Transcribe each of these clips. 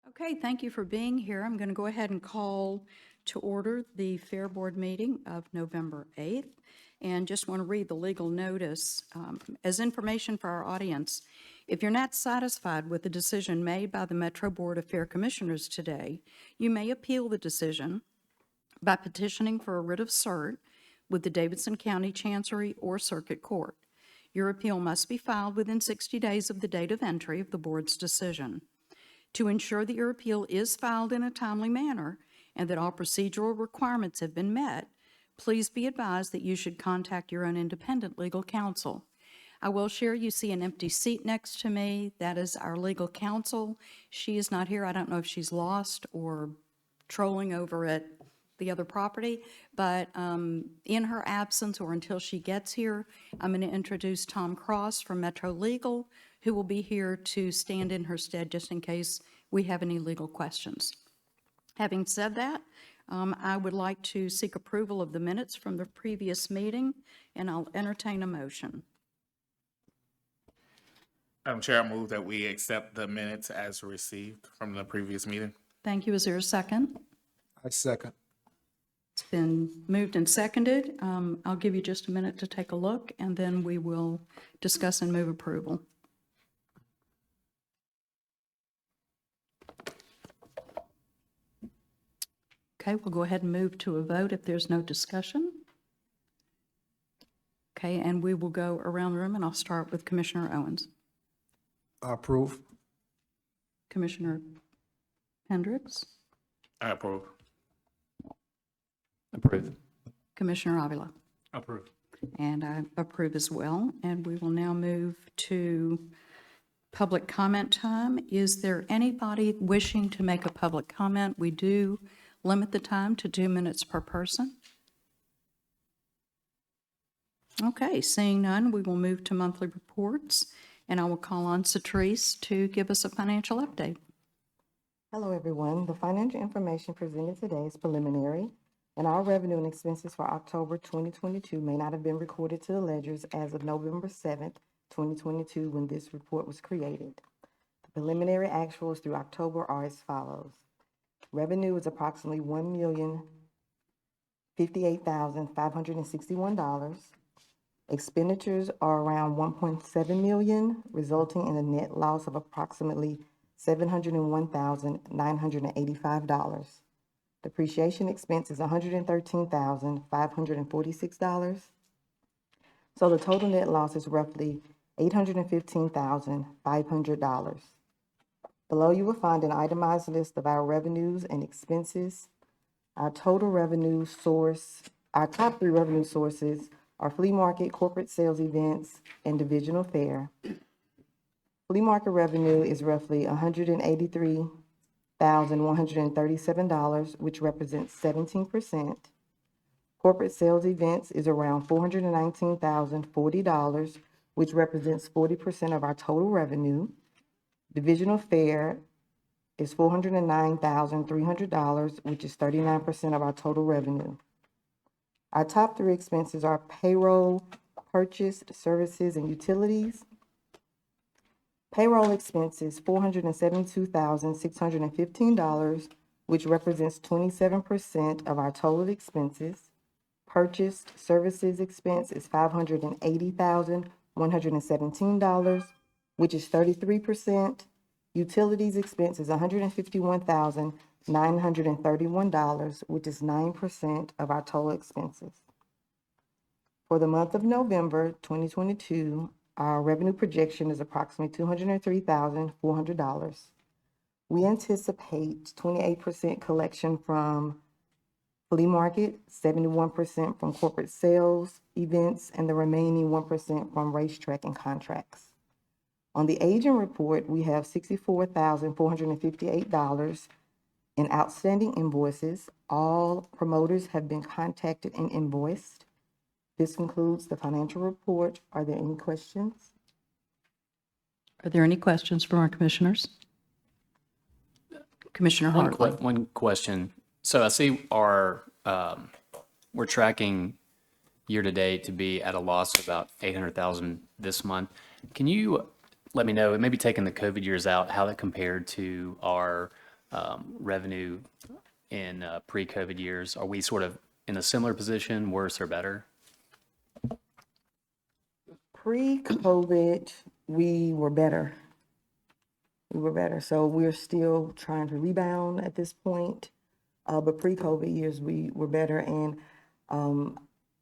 Okay, thank you for being here. I'm going to go ahead and call to order the Fair Board meeting of November 8th. And just want to read the legal notice as information for our audience. If you're not satisfied with the decision made by the Metro Board of Fair Commissioners today, you may appeal the decision by petitioning for a writ of cert with the Davidson County Chancery or Circuit Court. Your appeal must be filed within 60 days of the date of entry of the board's decision. To ensure that your appeal is filed in a timely manner and that all procedural requirements have been met, please be advised that you should contact your own independent legal counsel. I will share, you see an empty seat next to me. That is our legal counsel. She is not here. I don't know if she's lost or trolling over at the other property, but in her absence or until she gets here, I'm going to introduce Tom Cross from Metro Legal, who will be here to stand in her stead just in case we have any legal questions. Having said that, I would like to seek approval of the minutes from the previous meeting, and I'll entertain a motion. Madam Chair, I move that we accept the minutes as received from the previous meeting. Thank you. Is there a second? I second. It's been moved and seconded. I'll give you just a minute to take a look, and then we will discuss and move approval. Okay, we'll go ahead and move to a vote if there's no discussion. Okay, and we will go around the room, and I'll start with Commissioner Owens. I approve. Commissioner Hendricks, I approve. Approve. Commissioner Avila, Approve. and I approve as well. And we will now move to public comment time. Is there anybody wishing to make a public comment? We do limit the time to 2 minutes per person. Okay, seeing none, we will move to monthly reports, and I will call on Satrice to give us a financial update. Hello, everyone. The financial information presented today is preliminary, and our revenue and expenses for October 2022 may not have been recorded to the ledgers as of November 7th, 2022, when this report was created. The preliminary actuals through October are as follows. Revenue is approximately $1,058,561. Expenditures are around $1.7 million, resulting in a net loss of approximately $701,985. Depreciation expense is $113,546. So the total net loss is roughly $815,500. Below you will find an itemized list of our revenues and expenses. Our total revenue source, our top 3 revenue sources are flea market, corporate sales events, and divisional fair. Flea market revenue is roughly $183,137, which represents 17%. Corporate sales events is around $419,040, which represents 40% of our total revenue. Divisional fair is $409,300, which is 39% of our total revenue. Our top 3 expenses are payroll, purchased services, and utilities. Payroll expenses, $472,615, which represents 27% of our total expenses. Purchased services expense is $580,117, which is 33%. Utilities expense is $151,931, which is 9% of our total expenses. For the month of November 2022, our revenue projection is approximately $203,400. We anticipate 28% collection from flea market, 71% from corporate sales events, and the remaining 1% from racetrack and contracts. On the agent report, we have $64,458 in outstanding invoices. All promoters have been contacted and invoiced. This concludes the financial report. Are there any questions? Are there any questions from our commissioners? Commissioner Hartley. One question. So I see our, we're tracking year-to-date to be at a loss of about $800,000 this month. Can you let me know, maybe taking the COVID years out, how that compared to our revenue in pre-COVID years? Are we sort of in a similar position, worse or better? Pre-COVID, we were better. We were better. So we're still trying to rebound at this point. But pre-COVID years, we were better. And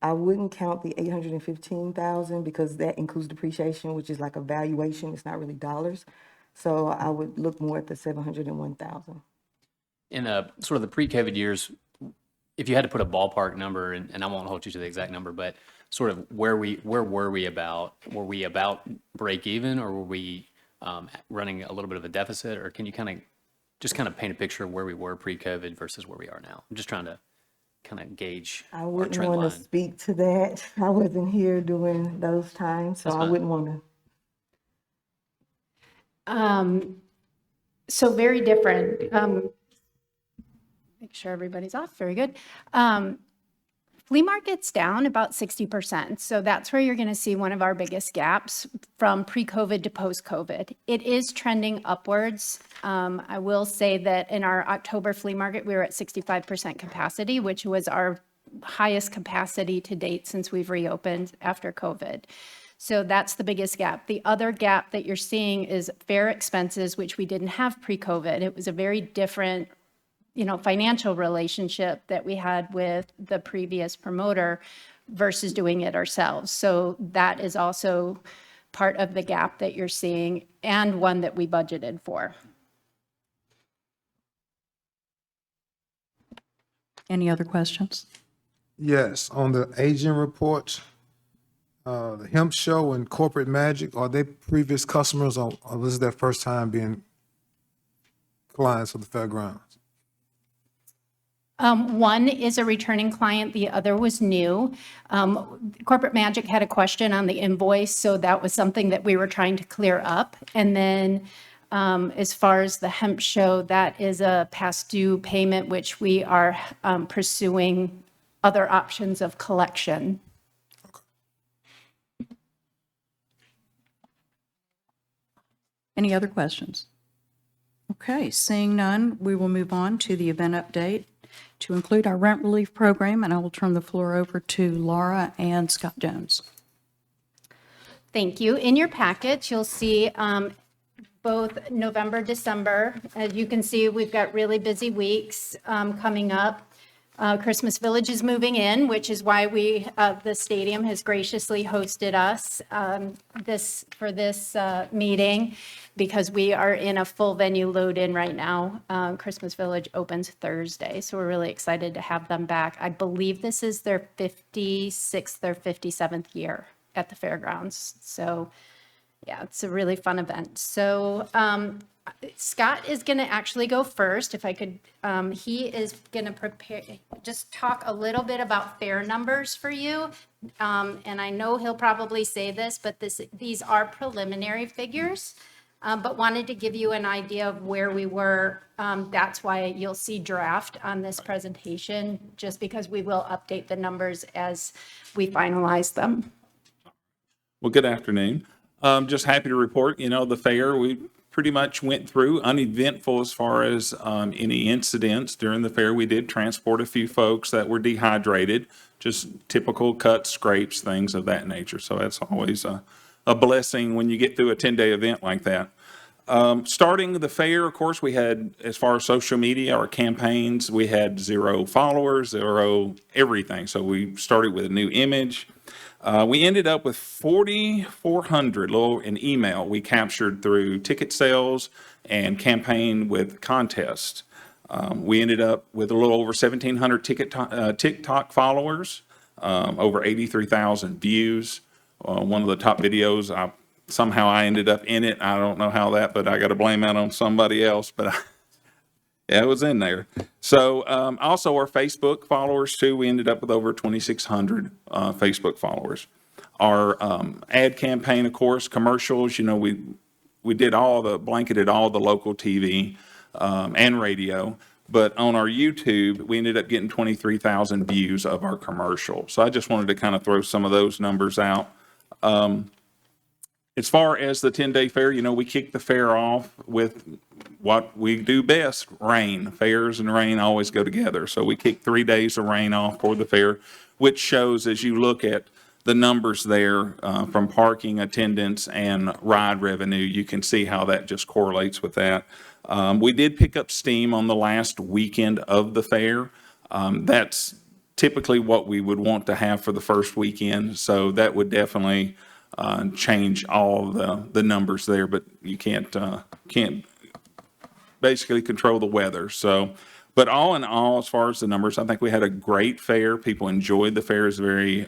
I wouldn't count the 815,000 because that includes depreciation, which is like a valuation. It's not really dollars. So I would look more at the 701,000. In sort of the pre-COVID years, if you had to put a ballpark number, and I won't hold you to the exact number, but sort of where were we about? Were we about break even, or were we running a little bit of a deficit? Or can you kind of paint a picture of where we were pre-COVID versus where we are now? I'm just trying to kind of gauge I our wouldn't trend want to line. speak to that. I wasn't here during those times, so That's I fine. wouldn't want to. So very different. Make sure everybody's off. Very good. Flea market's down about 60%. So that's where you're going to see one of our biggest gaps from pre-COVID to post-COVID. It is trending upwards. I will say that in our October flea market, we were at 65% capacity, which was our highest capacity to date since we've reopened after COVID. So that's the biggest gap. The other gap that you're seeing is fair expenses, which we didn't have pre-COVID. It was a very different financial relationship that we had with the previous promoter versus doing it ourselves. So that is also part of the gap that you're seeing and one that we budgeted for. Any other questions? Yes, on the agent reports, the hemp show and corporate magic, are they previous customers or this is their first time being clients of the fairgrounds? One is a returning client, the other was new. Corporate Magic had a question on the invoice, so that was something that we were trying to clear up. And then as far as the hemp show, that is a past due payment, which we are pursuing other options of collection. Any other questions? Okay, seeing none, we will move on to the event update to include our rent relief program, and I will turn the floor over to Laura and Scott Jones. Thank you. In your package, you'll see both November, December. As you can see, we've got really busy weeks coming up. Christmas Village is moving in, which is why the stadium has graciously hosted us for this meeting, because we are in a full venue load-in right now. Christmas Village opens Thursday, so we're really excited to have them back. I believe this is their 56th or 57th year at the Fairgrounds. So yeah, it's a really fun event. So Scott is going to actually go first. If I could, he is going to just talk a little bit about fair numbers for you. And I know he'll probably say this, but these are preliminary figures, but wanted to give you an idea of where we were. That's why you'll see draft on this presentation, just because we will update the numbers as we finalize them. Well, good afternoon. Just happy to report, the fair, we pretty much went through uneventful as far as any incidents during the fair. We did transport a few folks that were dehydrated, just typical cuts, scrapes, things of that nature. So that's always a blessing when you get through a 10-day event like that. Starting the fair, of course, we had, as far as social media, our campaigns, we had 0 followers, 0 everything. So we started with a new image. We ended up with 4,400 in email we captured through ticket sales and campaign with contests. We ended up with a little over 1,700 TikTok followers, over 83,000 views. One of the top videos, somehow I ended up in it. I don't know how that, but I got to blame that on somebody else. But yeah, it was in there. So also our Facebook followers too, we ended up with over 2,600 Facebook followers. Our ad campaign, of course, commercials, we did blanketed all the local TV and radio. But on our YouTube, we ended up getting 23,000 views of our commercial. So I just wanted to kind of throw some of those numbers out. As far as the 10-day fair, we kick the fair off with what we do best, rain. Fairs and rain always go together. So we kick 3 days of rain off for the fair, which shows as you look at the numbers there from parking attendance and ride revenue, you can see how that just correlates with that. We did pick up steam on the last weekend of the fair. That's typically what we would want to have for the first weekend. So that would definitely change all the numbers there, but you can't basically control the weather. So, but all in all, as far as the numbers, I think we had a great fair. People enjoyed the fair. It's very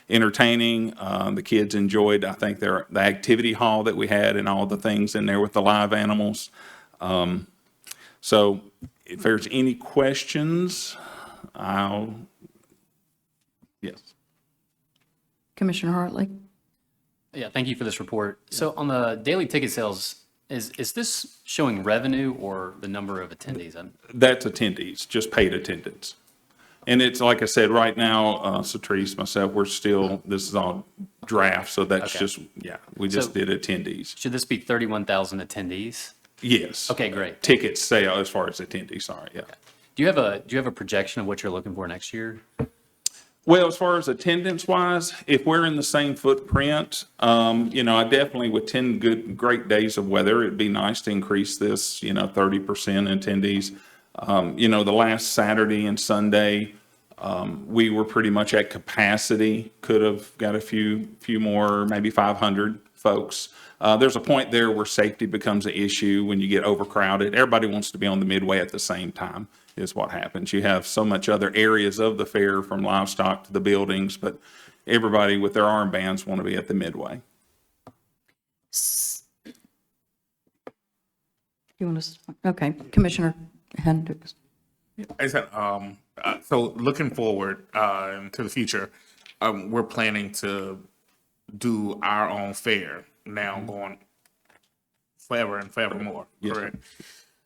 entertaining. The kids enjoyed, I think, the activity hall that we had and all the things in there with the live animals. So if there's any questions, yes. Commissioner Hartley? Yeah, thank you for this report. So on the daily ticket sales, is this showing revenue or the number of attendees? That's attendees, just paid attendance. And it's, like I said, right now, Satrice, myself, this is all draft, so that's Okay. we just So- did attendees. Should this be 31,000 attendees? Yes. Okay, great. Ticket sale as far as attendees, sorry, yeah. Do you have a projection of what you're looking for next year? Well, as far as attendance wise, if we're in the same footprint, I definitely with 10 great days of weather, it'd be nice to increase this, 30% attendees. The last Saturday and Sunday, we were pretty much at capacity, could have got a few more, maybe 500 folks. There's a point there where safety becomes an issue when you get overcrowded. Everybody wants to be on the midway at the same time is what happens. You have so much other areas of the fair from livestock to the buildings, but everybody with their armbands want to be at the midway. You want to, okay, Commissioner Hendricks. I said, so looking forward to the future, we're planning to do our own fair now going forever and forevermore, Yes, correct?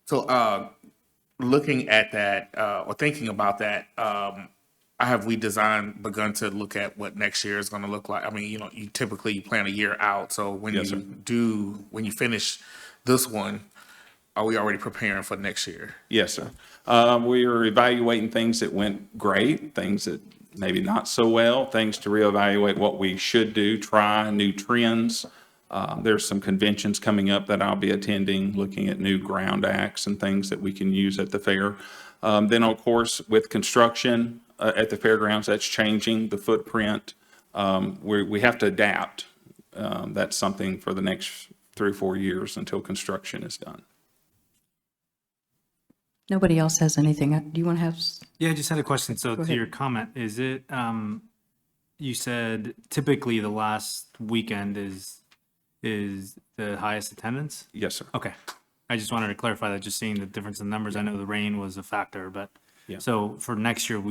So looking at that or thinking about that, have we begun to look at what next year is going to look like? I mean, you typically plan a year out. So when Yes, when you finish this one, are we already preparing for next year? Yes, sir. We are evaluating things that went great, things that maybe not so well, things to reevaluate what we should do, try new trends. There's some conventions coming up that I'll be attending, looking at new ground acts and things that we can use at the fair. Then, of course, with construction at the fairgrounds, that's changing the footprint. We have to adapt. That's something for the next 3 or 4 years until construction is done. Nobody else has anything. Do you want to have? Yeah, I just had a question. So to ahead. your comment, is it, you said typically the last weekend is the highest attendance? Yes, sir. Okay. I just wanted to clarify that, just seeing the difference in numbers. I know the rain was a factor, but Yeah. so for next year,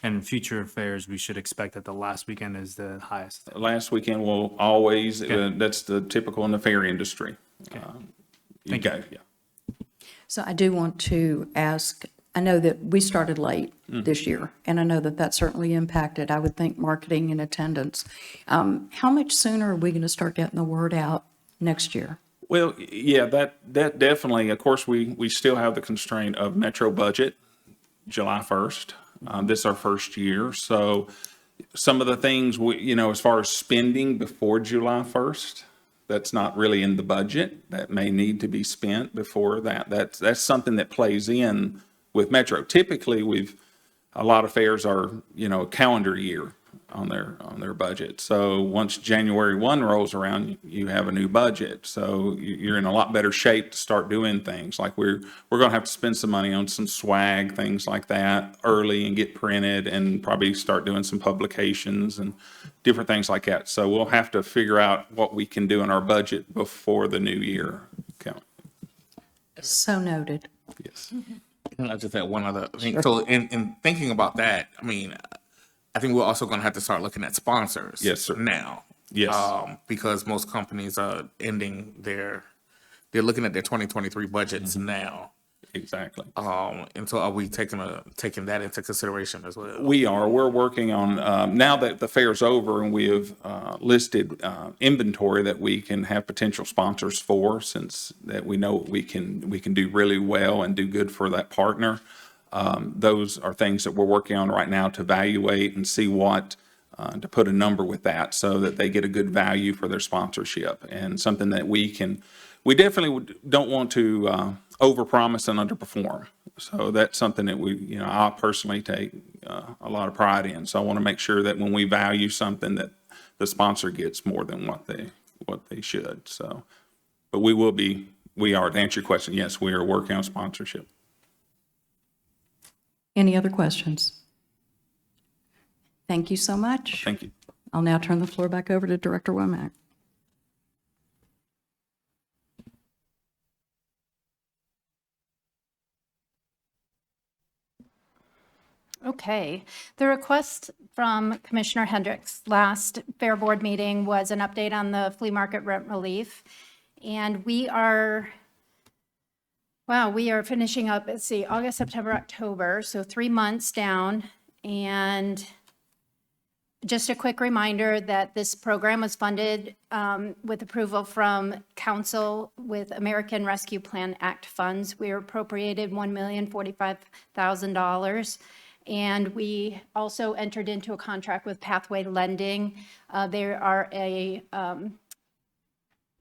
and future fairs, we should expect that the last weekend is the highest. Last weekend will always, Okay. that's the typical in the fair industry. Thank you. Yeah. So I do want to ask, I know that we started late this year, and I know that that certainly impacted, I would think, marketing and attendance. How much sooner are we going to start getting the word out next year? Well, yeah, that definitely, of course, we still have the constraint of Metro budget, July 1st. This is our first year. So some of the things, as far as spending before July 1st, that's not really in the budget. That may need to be spent before that. That's something that plays in with Metro. Typically, a lot of fairs are, a calendar year on their budget. So once January 1 rolls around, you have a new budget. So you're in a lot better shape to start doing things. Like we're going to have to spend some money on some swag, things like that early and get printed, and probably start doing some publications and different things like that. So we'll have to figure out what we can do in our budget before the new year. Okay. So noted. Yes. Can I just add one other thing? So in thinking about that, I mean, I think we're also going to have to start looking at sponsors. Yes, sir. Now. Yes. Because most companies are they're looking at their 2023 budgets now. Exactly. And so are we taking that into consideration as well? We are. We're working on, now that the fair's over and we have listed inventory that we can have potential sponsors for, since that we know we can do really well and do good for that partner. Those are things that we're working on right now to evaluate and see what, to put a number with that so that they get a good value for their sponsorship, and something that we definitely don't want to overpromise and underperform. So that's something that I personally take a lot of pride in. So I want to make sure that when we value something, that the sponsor gets more than what they should. So, but we are, to answer your question, yes, we are working on sponsorship. Any other questions? Thank you so much. Thank you. I'll now turn the floor back over to Director Womack. Okay. The request from Commissioner Hendricks last Fair Board meeting was an update on the flea market rent relief. And we are finishing up, let's see, August, September, October, so 3 months down. And just a quick reminder that this program was funded with approval from Council with American Rescue Plan Act funds. We were appropriated $1,045,000. And we also entered into a contract with Pathway Lending.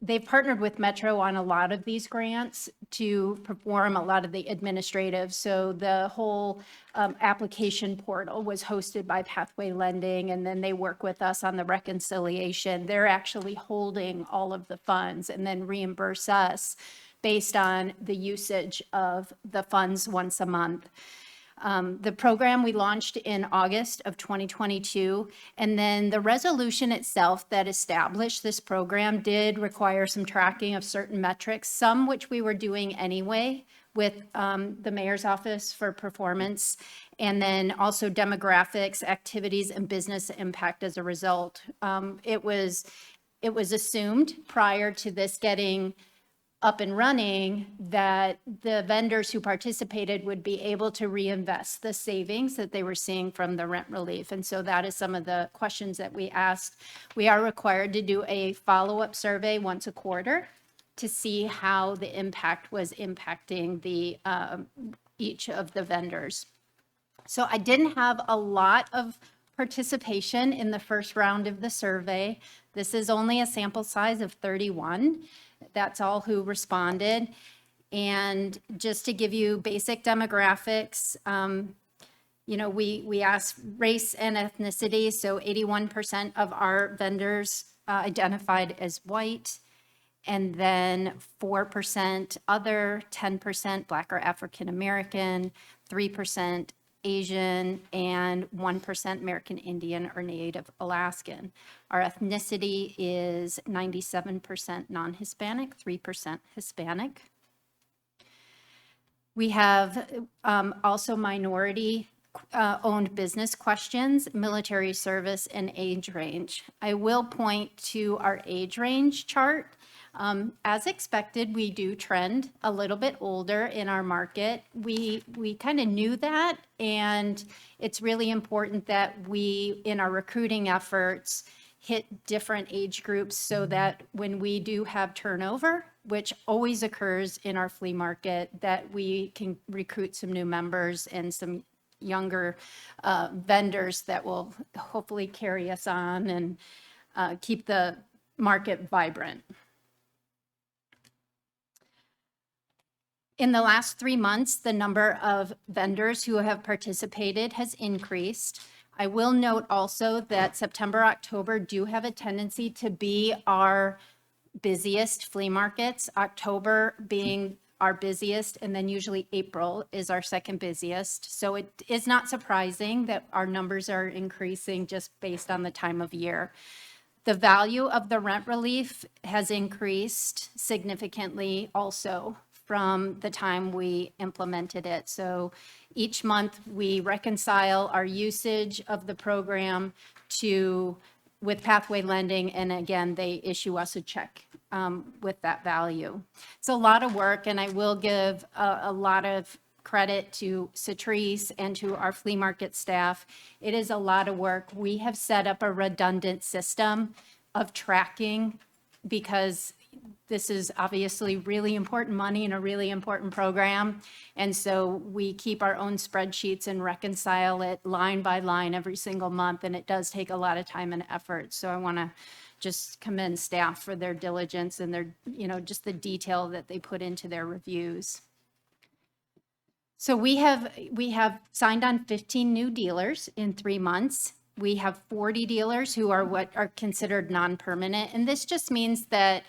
They've partnered with Metro on a lot of these grants to perform a lot of the administrative. So the whole application portal was hosted by Pathway Lending, and then they work with us on the reconciliation. They're actually holding all of the funds and then reimburse us based on the usage of the funds once a month. The program we launched in August of 2022, and then the resolution itself that established this program did require some tracking of certain metrics, some which we were doing anyway with the mayor's office for performance, and then also demographics, activities, and business impact as a result. It was assumed prior to this getting up and running that the vendors who participated would be able to reinvest the savings that they were seeing from the rent relief. And so that is some of the questions that we asked. We are required to do a follow-up survey once a quarter to see how the impact was impacting each of the vendors. So I didn't have a lot of participation in the first round of the survey. This is only a sample size of 31. That's all who responded. And just to give you basic demographics, we asked race and ethnicity. So 81% of our vendors identified as white, and then 4% other, 10% Black or African American, 3% Asian, and 1% American Indian or Native Alaskan. Our ethnicity is 97% non-Hispanic, 3% Hispanic. We have also minority owned business questions, military service, and age range. I will point to our age range chart. As expected, we do trend a little bit older in our market. We kind of knew that, and it's really important that we, in our recruiting efforts, hit different age groups so that when we do have turnover, which always occurs in our flea market, that we can recruit some new members and some younger vendors that will hopefully carry us on and keep the market vibrant. In the last 3 months, the number of vendors who have participated has increased. I will note also that September, October do have a tendency to be our busiest flea markets, October being our busiest, and then usually April is our second busiest. So it is not surprising that our numbers are increasing just based on the time of year. The value of the rent relief has increased significantly also from the time we implemented it. So each month we reconcile our usage of the program to with Pathway Lending, and again, they issue us a check with that value. It's a lot of work, and I will give a lot of credit to Citrus and to our flea market staff. It is a lot of work. We have set up a redundant system of tracking because this is obviously really important money and a really important program. And so we keep our own spreadsheets and reconcile it line by line every single month. And it does take a lot of time and effort. So I want to just commend staff for their diligence and their, just the detail that they put into their reviews. So we have signed on 15 new dealers in 3 months. We have 40 dealers who are what are considered non-permanent. And this just means that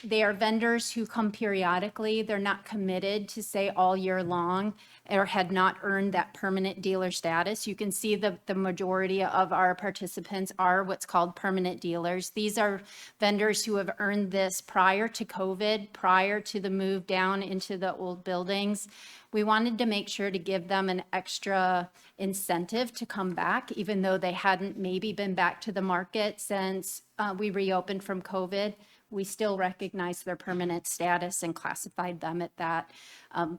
they are vendors who come periodically. They're not committed to say all year long or had not earned that permanent dealer status. You can see the majority of our participants are what's called permanent dealers. These are vendors who have earned this prior to COVID, prior to the move down into the old buildings. We wanted to make sure to give them an extra incentive to come back, even though they hadn't maybe been back to the market since we reopened from COVID. We still recognize their permanent status and classified them at that.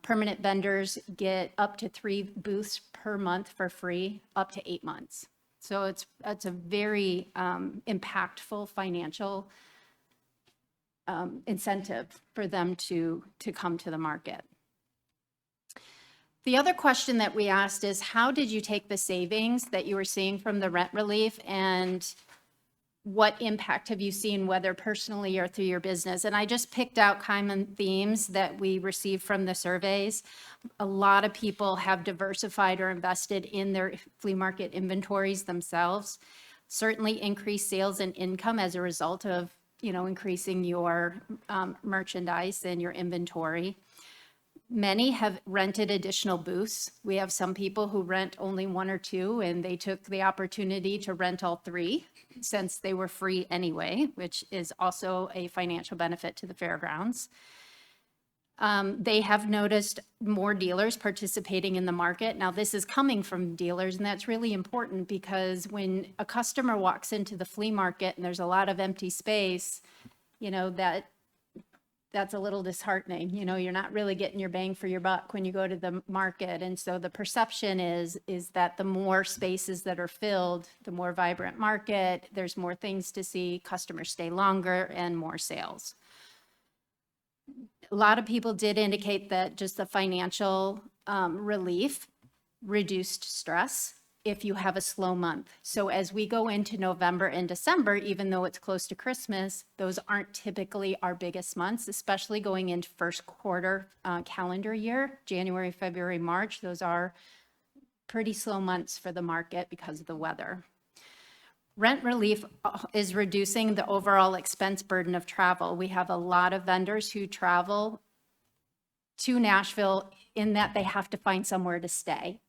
Permanent vendors get up to 3 booths per month for free, up to 8 months. So it's a very impactful financial incentive for them to come to the market. The other question that we asked is, how did you take the savings that you were seeing from the rent relief and what impact have you seen, whether personally or through your business? And I just picked out common themes that we received from the surveys. A lot of people have diversified or invested in their flea market inventories themselves. Certainly increased sales and income as a result of, increasing your merchandise and your inventory. Many have rented additional booths. We have some people who rent only 1 or 2, and they took the opportunity to rent all 3 since they were free anyway, which is also a financial benefit to the fairgrounds. They have noticed more dealers participating in the market. Now, this is coming from dealers, and that's really important because when a customer walks into the flea market and there's a lot of empty space, that's a little disheartening. You're not really getting your bang for your buck when you go to the market. And so the perception is that the more spaces that are filled, the more vibrant market, there's more things to see, customers stay longer, and more sales. A lot of people did indicate that just the financial relief reduced stress if you have a slow month. So as we go into November and December, even though it's close to Christmas, those aren't typically our biggest months, especially going into first quarter calendar year, January, February, March. Those are pretty slow months for the market because of the weather. Rent relief is reducing the overall expense burden of travel. We have a lot of vendors who travel to Nashville in that they have to find somewhere to stay.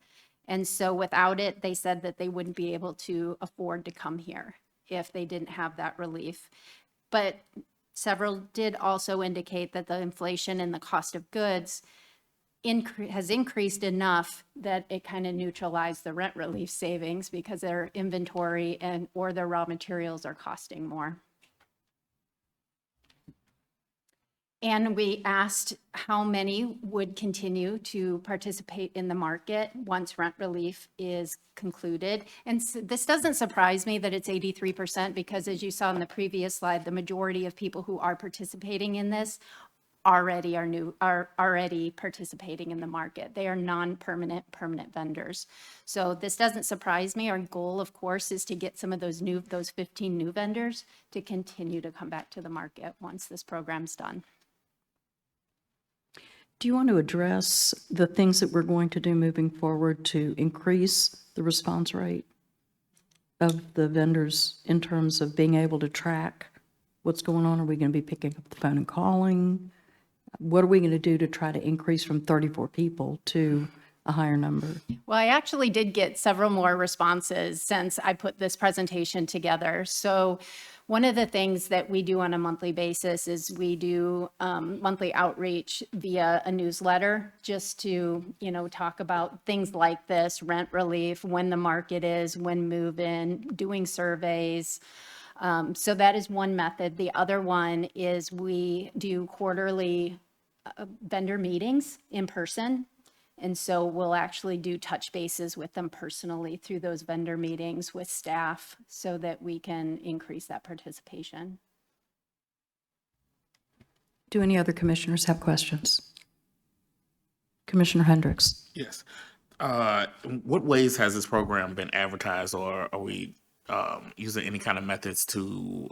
And so without it, they said that they wouldn't be able to afford to come here if they didn't have that relief. But several did also indicate that the inflation and the cost of goods has increased enough that it kind of neutralized the rent relief savings because their inventory or their raw materials are costing more. And we asked how many would continue to participate in the market once rent relief is concluded. And so this doesn't surprise me that it's 83% because, as you saw in the previous slide, the majority of people who are participating in this are already participating in the market. They are non-permanent, permanent vendors. So this doesn't surprise me. Our goal, of course, is to get some of those 15 new vendors to continue to come back to the market once this program's done. Do you want to address the things that we're going to do moving forward to increase the response rate of the vendors in terms of being able to track what's going on? Are we going to be picking up the phone and calling? What are we going to do to try to increase from 34 people to a higher number? Well, I actually did get several more responses since I put this presentation together. So One of the things that we do on a monthly basis is we do monthly outreach via a newsletter, just to, talk about things like this, rent relief, when the market is, when move in, doing surveys. So that is one method. The other one is we do quarterly vendor meetings in person. And so we'll actually do touch bases with them personally through those vendor meetings with staff so that we can increase that participation. Do any other commissioners have questions? Commissioner Hendricks? Yes. What ways has this program been advertised, or are we using any kind of methods to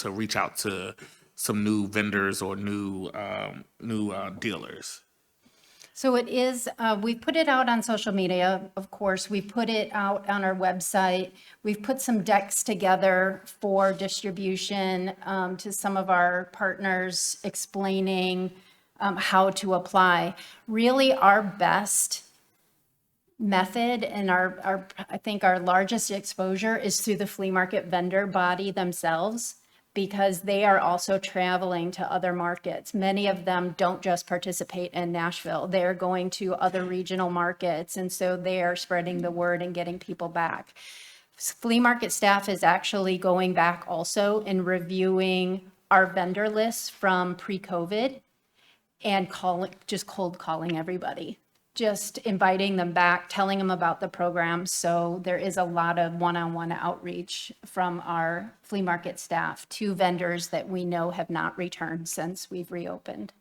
reach out to some new vendors or new dealers? So it is, we put it out on social media, of course. We put it out on our website. We've put some decks together for distribution to some of our partners, explaining how to apply. Really, our best method and I think our largest exposure is through the flea market vendor body themselves, because they are also traveling to other markets. Many of them don't just participate in Nashville. They're going to other regional markets, and so they are spreading the word and getting people back. Flea market staff is actually going back also and reviewing our vendor lists from pre-COVID and just cold calling everybody, just inviting them back, telling them about the program. So there is a lot of one-on-one outreach from our flea market staff to vendors that we know have not returned since we've reopened.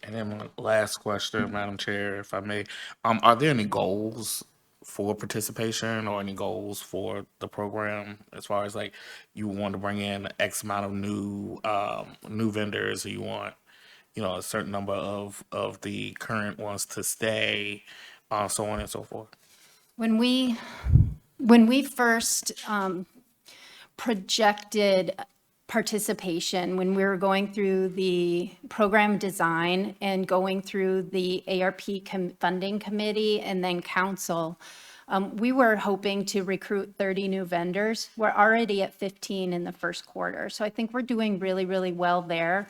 And then my last question, Madam Chair, if I may, are there any goals for participation or any goals for the program as far as like you want to bring in X amount of new vendors, or you want a certain number of the current ones to stay, so on and so forth? When we first projected participation, when we were going through the program design and going through the ARP funding committee and then council, we were hoping to recruit 30 new vendors. We're already at 15 in the first quarter. So I think we're doing really, really well there.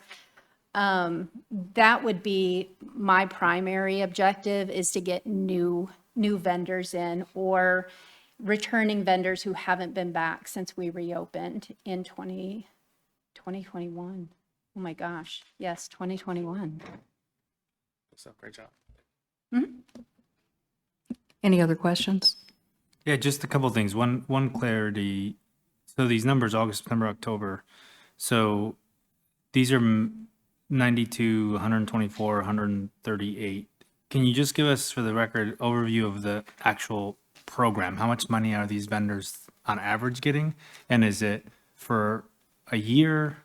That would be my primary objective, is to get new vendors in, or returning vendors who haven't been back since we reopened in 2021. Oh my gosh. Yes, 2021. So great job. Any other questions? Yeah, just a couple of things. One clarity. So these numbers, August, September, October. So these are 92, 124, 138. Can you just give us, for the record, overview of the actual program? How much money are these vendors on average getting? And is it for a year?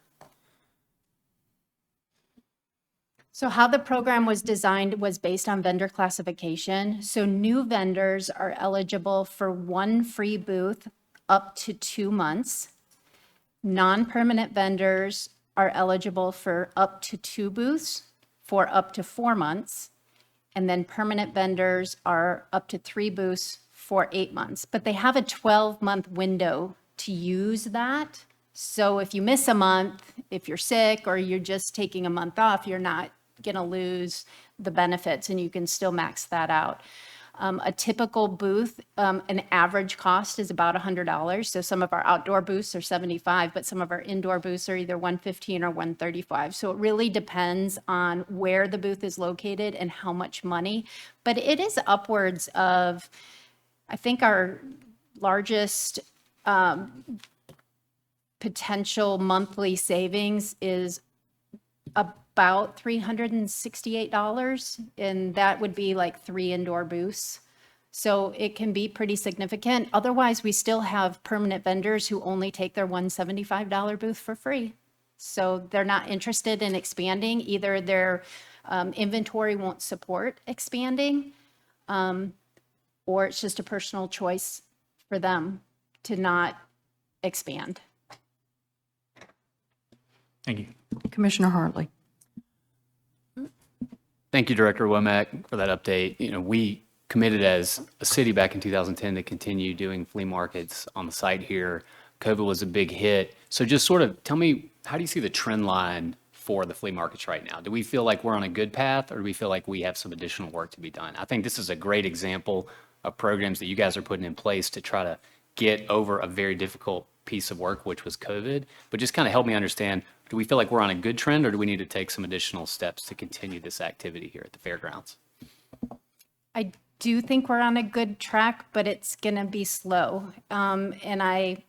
So how the program was designed was based on vendor classification. So new vendors are eligible for 1 free booth up to 2 months. Non-permanent vendors are eligible for up to 2 booths for up to 4 months. And then permanent vendors are up to 3 booths for 8 months. But they have a 12-month window to use that. So if you miss a month, if you're sick or you're just taking a month off, you're not going to lose the benefits, and you can still max that out. A typical booth, an average cost is about $100. So some of our outdoor booths are $75, but some of our indoor booths are either $115 or $135. So it really depends on where the booth is located and how much money. But it is upwards of, I think our largest potential monthly savings is about $368, and that would be like 3 indoor booths. So it can be pretty significant. Otherwise, we still have permanent vendors who only take their $175 booth for free. So they're not interested in expanding. Either their inventory won't support expanding, or it's just a personal choice for them to not expand. Thank you. Commissioner Hartley? Thank you, Director Womack, for that update. We committed as a city back in 2010 to continue doing flea markets on the site here. COVID was a big hit. So just sort of tell me, how do you see the trend line for the flea markets right now? Do we feel like we're on a good path, or do we feel like we have some additional work to be done? I think this is a great example of programs that you guys are putting in place to try to get over a very difficult piece of work, which was COVID. But just kind of help me understand, do we feel like we're on a good trend, or do we need to take some additional steps to continue this activity here at the fairgrounds? I do think we're on a good track, but it's going to be slow. And I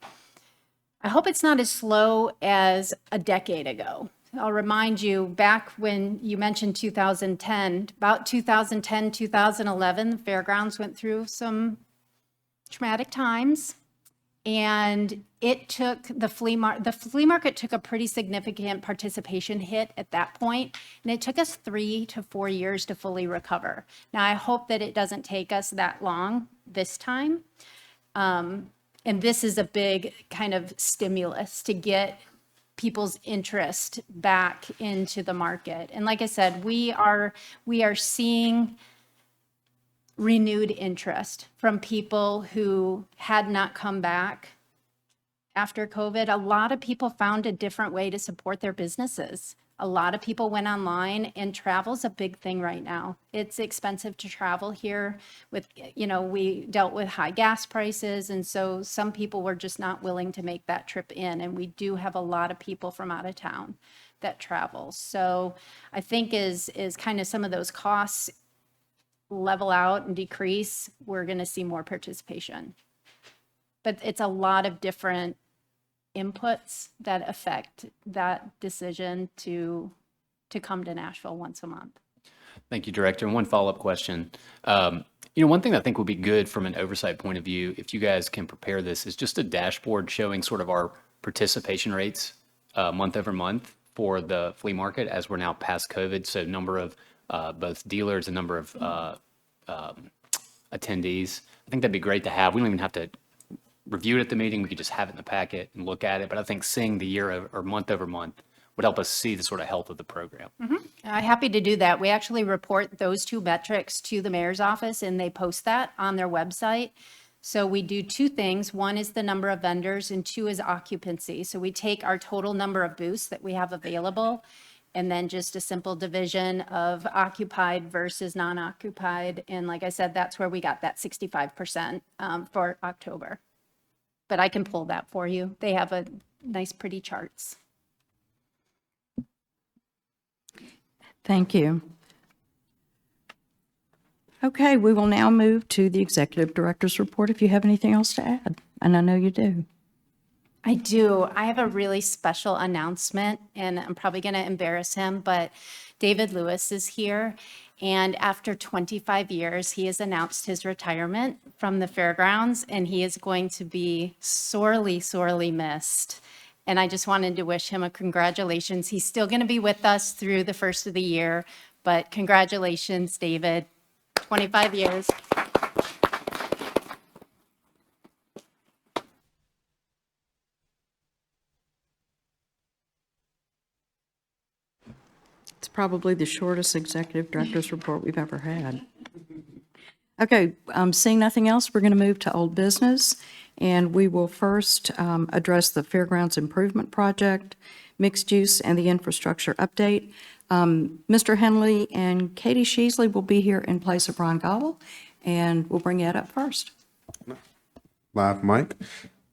hope it's not as slow as a decade ago. I'll remind you, back when you mentioned 2010, about 2010, 2011, the fairgrounds went through some traumatic times. And it took the flea market took a pretty significant participation hit at that point, and it took us 3 to 4 years to fully recover. Now, I hope that it doesn't take us that long this time. And this is a big kind of stimulus to get people's interest back into the market. And like I said, we are seeing renewed interest from people who had not come back after COVID. A lot of people found a different way to support their businesses. A lot of people went online, and travel's a big thing right now. It's expensive to travel here with, we dealt with high gas prices. And so some people were just not willing to make that trip in. And we do have a lot of people from out of town that travel. So I think is kind of some of those costs level out and decrease, we're going to see more participation. But it's a lot of different inputs that affect that decision to come to Nashville once a month. Thank you, Director. And one follow-up question. One thing I think would be good from an oversight point of view, if you guys can prepare this, is just a dashboard showing sort of our participation rates month over month for the flea market as we're now past COVID. So number of both dealers and number of attendees. I think that'd be great to have. We don't even have to review it at the meeting. We could just have it in the packet and look at it. But I think seeing the year or month over month would help us see the sort of health of the program. I'm happy to do that. We actually report those two metrics to the mayor's office, and they post that on their website. So we do two things. One is the number of vendors, and two is occupancy. So we take our total number of booths that we have available, and then just a simple division of occupied versus non-occupied. And like I said, that's where we got that 65% for October. But I can pull that for you. They have a nice, pretty charts. Thank you. Okay, we will now move to the Executive Director's report if you have anything else to add, and I know you do. I do. I have a really special announcement, and I'm probably going to embarrass him, but David Lewis is here. And after 25 years, he has announced his retirement from the fairgrounds, and he is going to be sorely, sorely missed. And I just wanted to wish him a congratulations. He's still going to be with us through the first of the year, but congratulations, David. 25 years. It's probably the shortest Executive Director's report we've ever had. Okay, seeing nothing else, we're going to move to old business, and we will first address the Fairgrounds Improvement Project, mixed use, and the infrastructure update. Mr. Henley and Katie Sheasley will be here in place of Ron Gobble, and we'll bring Ed up first. Live mic.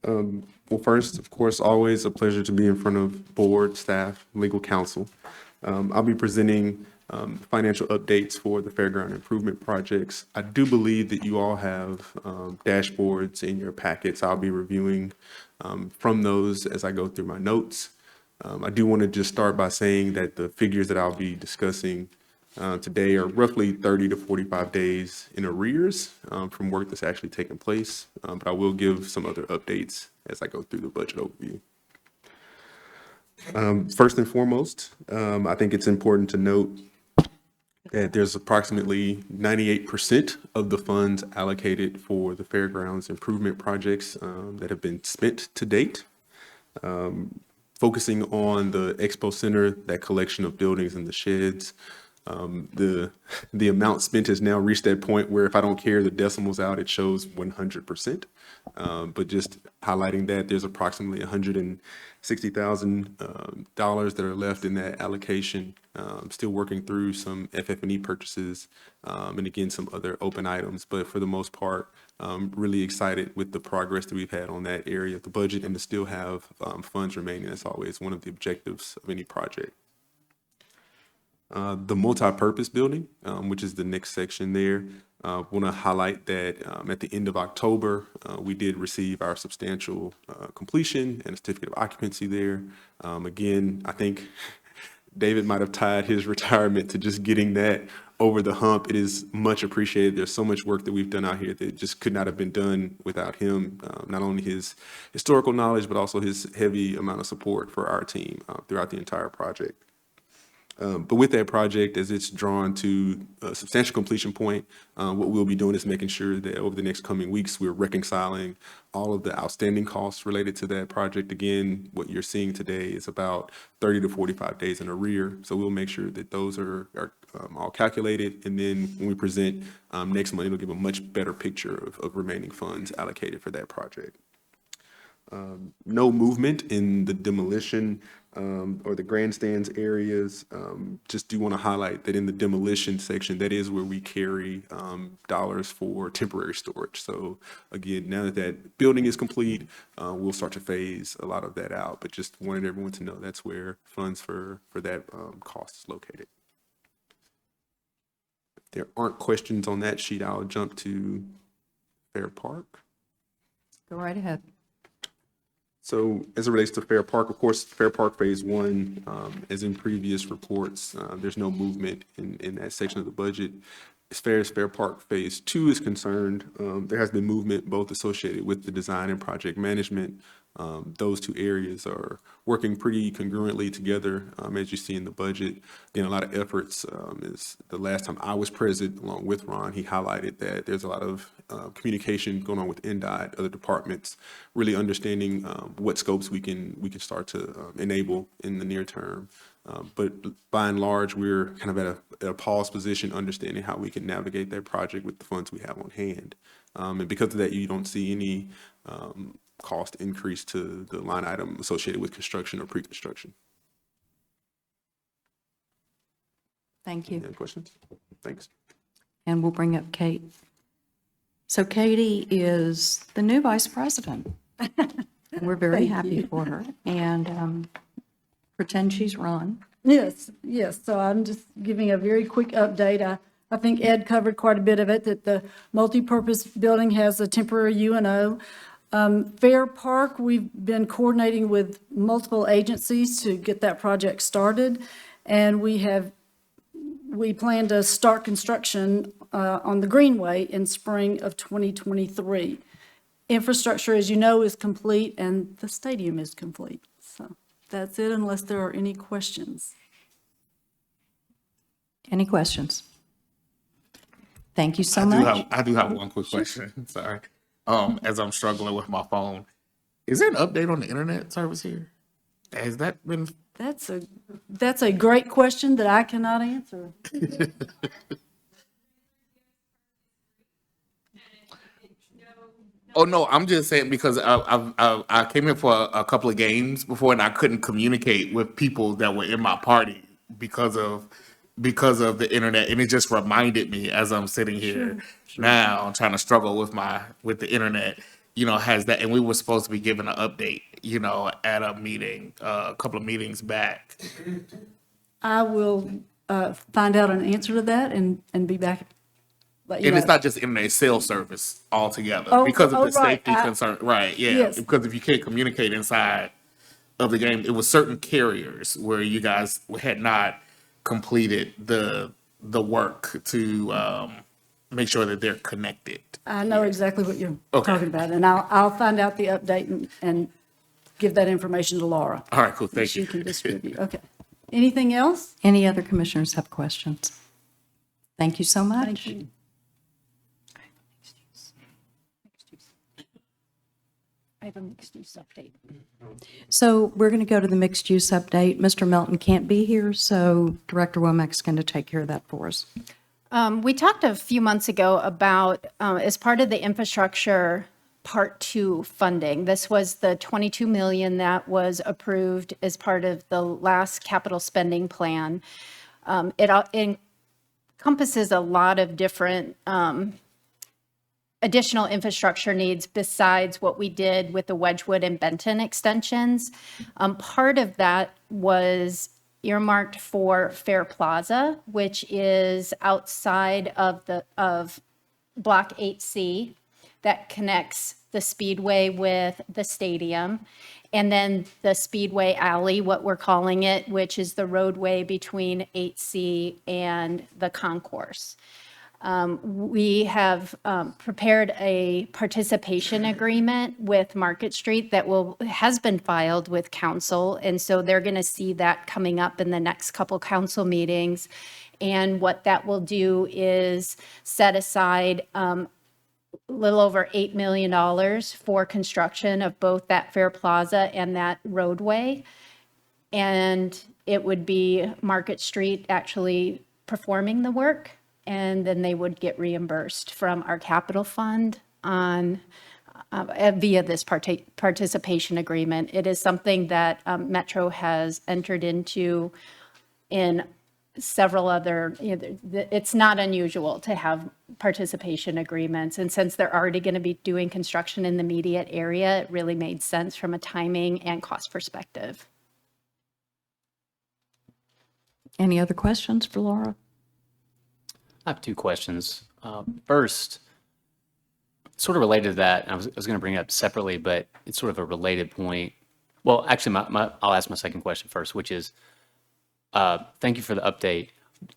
Well, first, of course, always a pleasure to be in front of board, staff, legal counsel. I'll be presenting financial updates for the fairground improvement projects. I do believe that you all have dashboards in your packets. I'll be reviewing from those as I go through my notes. I do want to just start by saying that the figures that I'll be discussing today are roughly 30 to 45 days in arrears from work that's actually taken place, but I will give some other updates as I go through the budget overview. First and foremost, I think it's important to note that there's approximately 98% of the funds allocated for the fairgrounds improvement projects that have been spent to date. Focusing on the expo center, that collection of buildings and the sheds, the the amount spent has now reached that point where if I don't carry the decimals out, it shows 100%. But just highlighting that there's approximately $160,000 that are left in that allocation. Still working through some FF&E purchases, and again, some other open items. But for the most part, really excited with the progress that we've had on that area of the budget and to still have funds remaining. That's always one of the objectives of any project. The multi-purpose building, which is the next section there, want to highlight that at the end of October, we did receive our substantial completion and a certificate of occupancy there. Again, I think David might have tied his retirement to just getting that over the hump. It is much appreciated. There's so much work that we've done out here that just could not have been done without him. Not only his historical knowledge, but also his heavy amount of support for our team throughout the entire project. But with that project, as it's drawn to a substantial completion point, what we'll be doing is making sure that over the next coming weeks, we're reconciling all of the outstanding costs related to that project. Again, what you're seeing today is about 30 to 45 days in arrear. So we'll make sure that those are all calculated. And then when we present next month, it'll give a much better picture of remaining funds allocated for that project. No movement in the demolition or the grandstands areas. Just do want to highlight that in the demolition section, that is where we carry dollars for temporary storage. So again, now that that building is complete, we'll start to phase a lot of that out. But just wanted everyone to know that's where funds for that cost is located. If there aren't questions on that sheet, I'll jump to Fair Park. Go right ahead. So as it relates to Fair Park, of course, Fair Park Phase 1, as in previous reports, there's no movement in that section of the budget. As far as Fair Park Phase 2 is concerned, there has been movement both associated with the design and project management. Those two areas are working pretty congruently together, as you see in the budget. Again, a lot of efforts. Is the last time I was present, along with Ron, he highlighted that there's a lot of communication going on with NDOT, other departments, really understanding what scopes we can start to enable in the near term. But by and large, we're kind of at a pause position, understanding how we can navigate that project with the funds we have on hand. And because of that, you don't see any cost increase to the line item associated with construction or pre-construction. Thank you. Any questions? Thanks. And we'll bring up Kate. So Katie is the new vice president. And we're very happy for her. And pretend she's Ron. Yes, yes. So I'm just giving a very quick update. I think Ed covered quite a bit of it, that the multipurpose building has a temporary UNO. Fair Park, we've been coordinating with multiple agencies to get that project started. And we plan to start construction on the Greenway in spring of 2023. Infrastructure, as you know, is complete and the stadium is complete. So that's it, unless there are any questions. Any questions? Thank you so much. I do have one quick question. Sorry. As I'm struggling with my phone, is there an update on the internet service here? Has that been? That's a great question that I cannot answer. Oh no, I'm just saying because I came in for a couple of games before and I couldn't communicate with people that were in my party because of the internet, and it just reminded me as I'm sitting here now trying to struggle with the internet. Has that, and we were supposed to be given an update, at a meeting, a couple of meetings back. I will find out an answer to that and be back. And it's not just internet, it's cell service altogether because of the right. safety concern. Right, yeah. Yes. Because if you can't communicate inside of the game, it was certain carriers where you guys had not completed the work to make sure that they're connected. I know exactly what you're talking about, and I'll find out the update and give that information to Laura. All right, cool. Thank She you. can distribute. Okay. Anything else? Any other commissioners have questions? Thank you so much. Thank you. I have a mixed use update. So we're going to go to the mixed use update. Mr. Melton can't be here, so Director Womack's going to take care of that for us. We talked a few months ago about, as part of the infrastructure Part 2 funding, this was the 22 million that was approved as part of the last capital spending plan. It encompasses a lot of different additional infrastructure needs besides what we did with the Wedgwood and Benton extensions. Part of that was earmarked for Fair Plaza, which is outside of Block 8C that connects the Speedway with the stadium. And then the Speedway Alley, what we're calling it, which is the roadway between 8C and the concourse. We have prepared a participation agreement with Market Street that has been filed with council. And so they're going to see that coming up in the next couple council meetings. And what that will do is set aside a little over $8 million for construction of both that Fair Plaza and that roadway. And it would be Market Street actually performing the work. And then they would get reimbursed from our capital fund on via this participation agreement. It is something that Metro has entered into in several other, it's not unusual to have participation agreements. And since they're already going to be doing construction in the immediate area, it really made sense from a timing and cost perspective. Any other questions for Laura? I have two questions. First, sort of related to that, I was going to bring it up separately, but it's sort of a related point. Well, actually, I'll ask my second question first, which is, thank you for the update.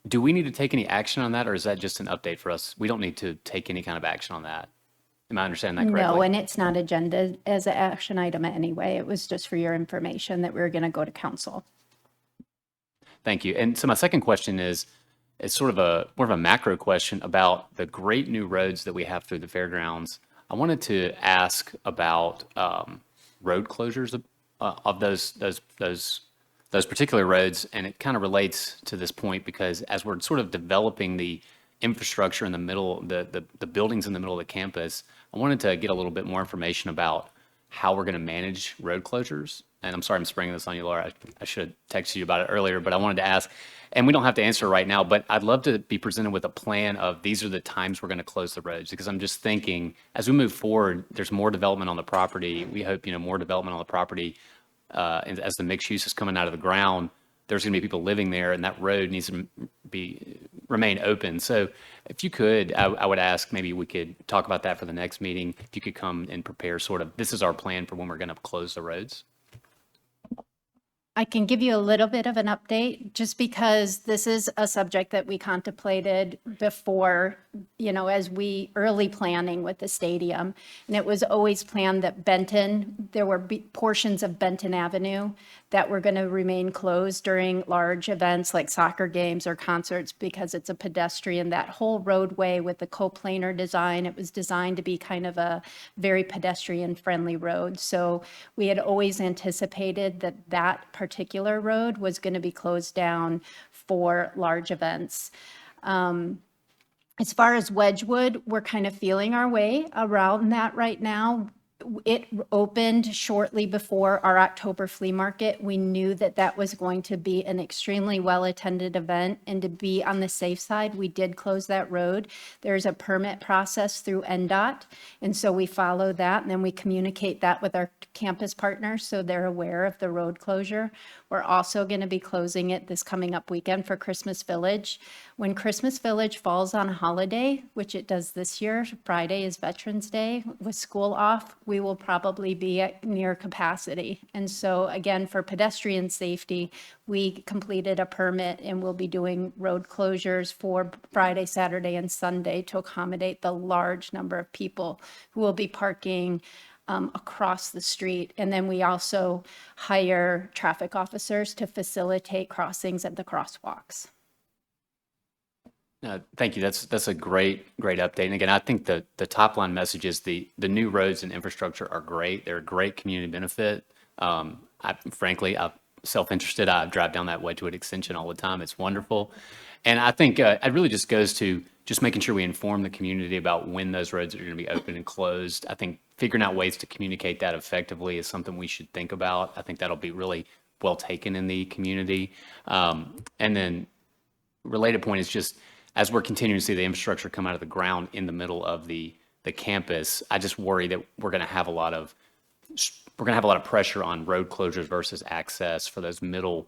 Do we need to take any action on that, or is that just an update for us? We don't need to take any kind of action on that. Am I understanding that correctly? No, and it's not agenda as an action item anyway. It was just for your information that we were going to go to council. Thank you. And so my second question is sort of more of a macro question about the great new roads that we have through the fairgrounds. I wanted to ask about road closures of those particular roads, and it kind of relates to this point because as we're sort of developing the infrastructure in the middle, the buildings in the middle of the campus, I wanted to get a little bit more information about how we're going to manage road closures. And I'm sorry I'm springing this on you, Laura. I should have texted you about it earlier, but I wanted to ask, and we don't have to answer right now, but I'd love to be presented with a plan of these are the times we're going to close the roads, because I'm just thinking as we move forward, there's more development on the property. We hope, more development on the property and as the mixed use is coming out of the ground. There's going to be people living there, and that road needs to remain open. So if you could, I would ask maybe we could talk about that for the next meeting. If you could come and prepare sort of, this is our plan for when we're going to close the roads. I can give you a little bit of an update just because this is a subject that we contemplated before, as we early planning with the stadium. And it was always planned that there were portions of Benton Avenue that were going to remain closed during large events like soccer games or concerts because it's a pedestrian. That whole roadway with the coplanar design, it was designed to be kind of a very pedestrian friendly road. So we had always anticipated that particular road was going to be closed down for large events. As far as Wedgwood, we're kind of feeling our way around that right now. It opened shortly before our October flea market. We knew that was going to be an extremely well-attended event, and to be on the safe side, we did close that road. There's a permit process through NDOT, and so we follow that, and then we communicate that with our campus partners so they're aware of the road closure. We're also going to be closing it this coming up weekend for Christmas Village. When Christmas Village falls on a holiday, which it does this year, Friday is Veterans Day, with school off, we will probably be at near capacity. And so again, for pedestrian safety, we completed a permit and we'll be doing road closures for Friday, Saturday, and Sunday to accommodate the large number of people who will be parking across the street. And then we also hire traffic officers to facilitate crossings at the crosswalks. Thank you. That's a great update. And again, I think the top line message is the new roads and infrastructure are great. They're a great community benefit. Frankly, I'm self-interested. I drive down that Wedgwood extension all the time. It's wonderful. And I think it really just goes to just making sure we inform the community about when those roads are going to be open and closed. I think figuring out ways to communicate that effectively is something we should think about. I think that'll be really well taken in the community. And then related point is just as we're continuing to see the infrastructure come out of the ground in the middle of the campus, I just worry that we're going to have a lot of pressure on road closures versus access for those middle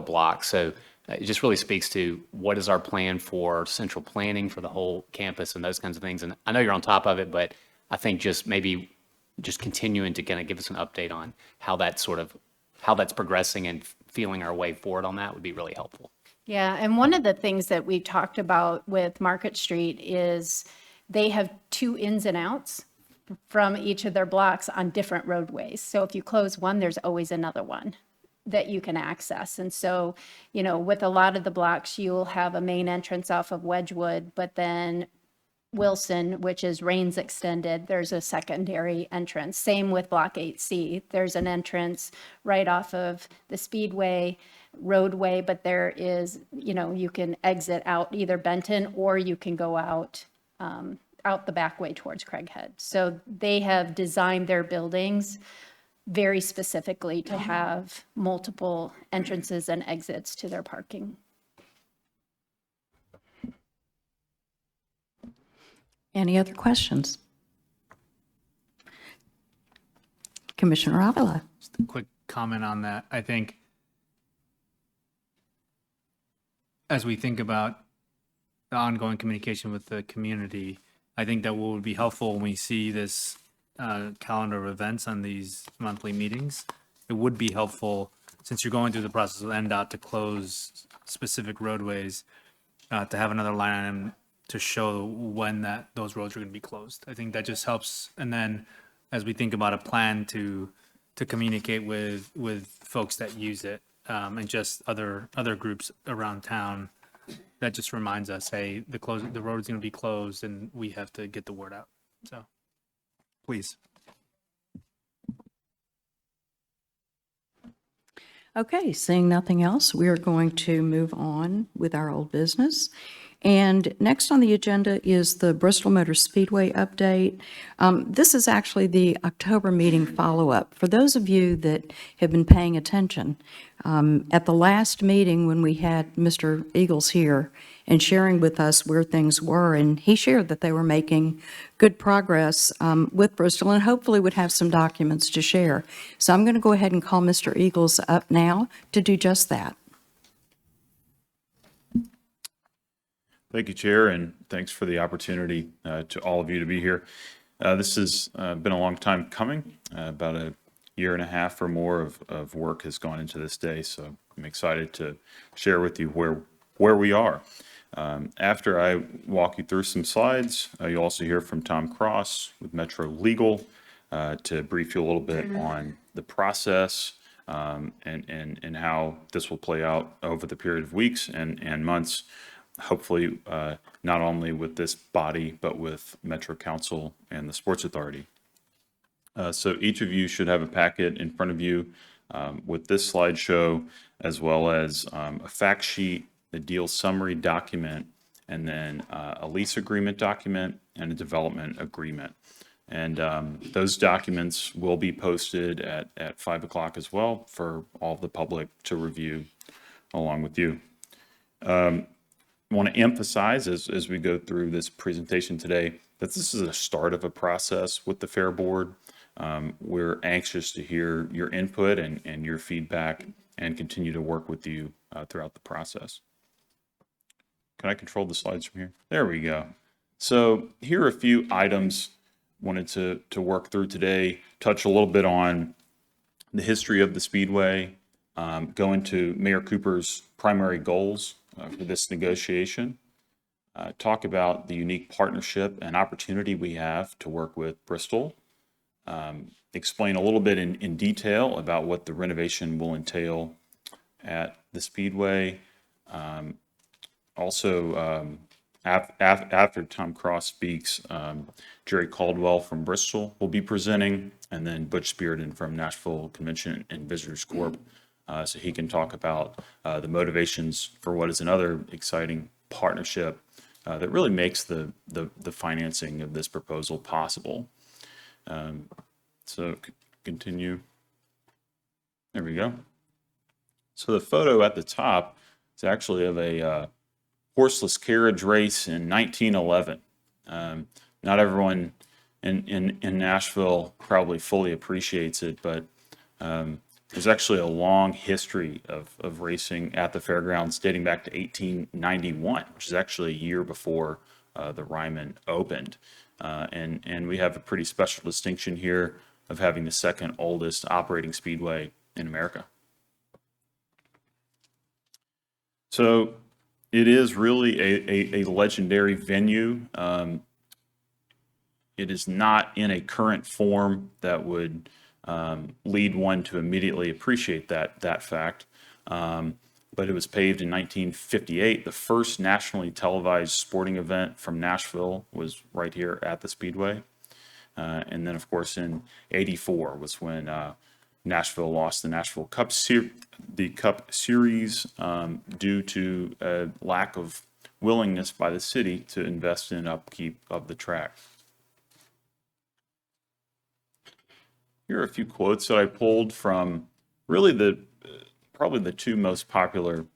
blocks. So it just really speaks to what is our plan for central planning for the whole campus and those kinds of things. And I know you're on top of it, but I think just maybe just continuing to kind of give us an update on how that's progressing and feeling our way forward on that would be really helpful. Yeah, and one of the things that we talked about with Market Street is they have 2 ins and outs from each of their blocks on different roadways. So if you close one, there's always another one that you can access. And so, with a lot of the blocks, you'll have a main entrance off of Wedgwood, but then Wilson, which is Rains Extended, there's a secondary entrance. Same with Block 8C. There's an entrance right off of the Speedway roadway, but there is, you can exit out either Benton or you can go out the back way towards Craighead. So they have designed their buildings very specifically to have multiple entrances and exits to their parking. Any other questions? Commissioner Avila? Just a quick comment on that. I think as we think about the ongoing communication with the community, I think that what would be helpful when we see this calendar of events on these monthly meetings, it would be helpful, since you're going through the process of NDOT to close specific roadways, to have another line item to show when those roads are going to be closed. I think that just helps. And then as we think about a plan to communicate with folks that use it, and just other groups around town, that just reminds us, hey, the road is going to be closed and we have to get the word out. So please. Okay, seeing nothing else, we are going to move on with our old business. And next on the agenda is the Bristol Motor Speedway update. This is actually the October meeting follow-up. For those of you that have been paying attention, at the last meeting when we had Mr. Eagles here and sharing with us where things were, and he shared that they were making good progress with Bristol and hopefully would have some documents to share. So I'm going to go ahead and call Mr. Eagles up now to do just that. Thank you, Chair, and thanks for the opportunity to all of you to be here. This has been a long time coming. About a year and a half or more of work has gone into this day, so I'm excited to share with you where we are. After I walk you through some slides, you'll also hear from Tom Cross with Metro Legal to brief you a little bit on the process and how this will play out over the period of weeks and months. Hopefully, not only with this body, but with Metro Council and the Sports Authority. So each of you should have a packet in front of you with this slideshow, as well as a fact sheet, a deal summary document, and then a lease agreement document and a development agreement. And those documents will be posted at 5 o'clock as well for all the public to review along with you. I want to emphasize as we go through this presentation today that this is a start of a process with the Fair Board. We're anxious to hear your input and your feedback and continue to work with you throughout the process. Can I control the slides from here? There we go. So here are a few items wanted to work through today, touch a little bit on the history of the Speedway, go into Mayor Cooper's primary goals for this negotiation, talk about the unique partnership and opportunity we have to work with Bristol, explain a little bit in detail about what the renovation will entail at the Speedway. Also, after Tom Cross speaks, Jerry Caldwell from Bristol will be presenting, and then Butch Spearden from Nashville Convention and Visitors Corp so he can talk about the motivations for what is another exciting partnership that really makes the financing of this proposal possible. Continue. There we go. So the photo at the top is actually of a horseless carriage race in 1911. Not everyone in Nashville probably fully appreciates it, but there's actually a long history of racing at the fairgrounds dating back to 1891, which is actually a year before the Ryman opened. And we have a pretty special distinction here of having the second oldest operating speedway in America. So it is really a legendary venue. It is not in a current form that would lead one to immediately appreciate that fact. But it was paved in 1958. The first nationally televised sporting event from Nashville was right here at the Speedway. And then, of course, in '84 was when Nashville lost the Nashville Cup Series due to a lack of willingness by the city to invest in upkeep of the track. Here are a few quotes that I pulled from really probably the two most popular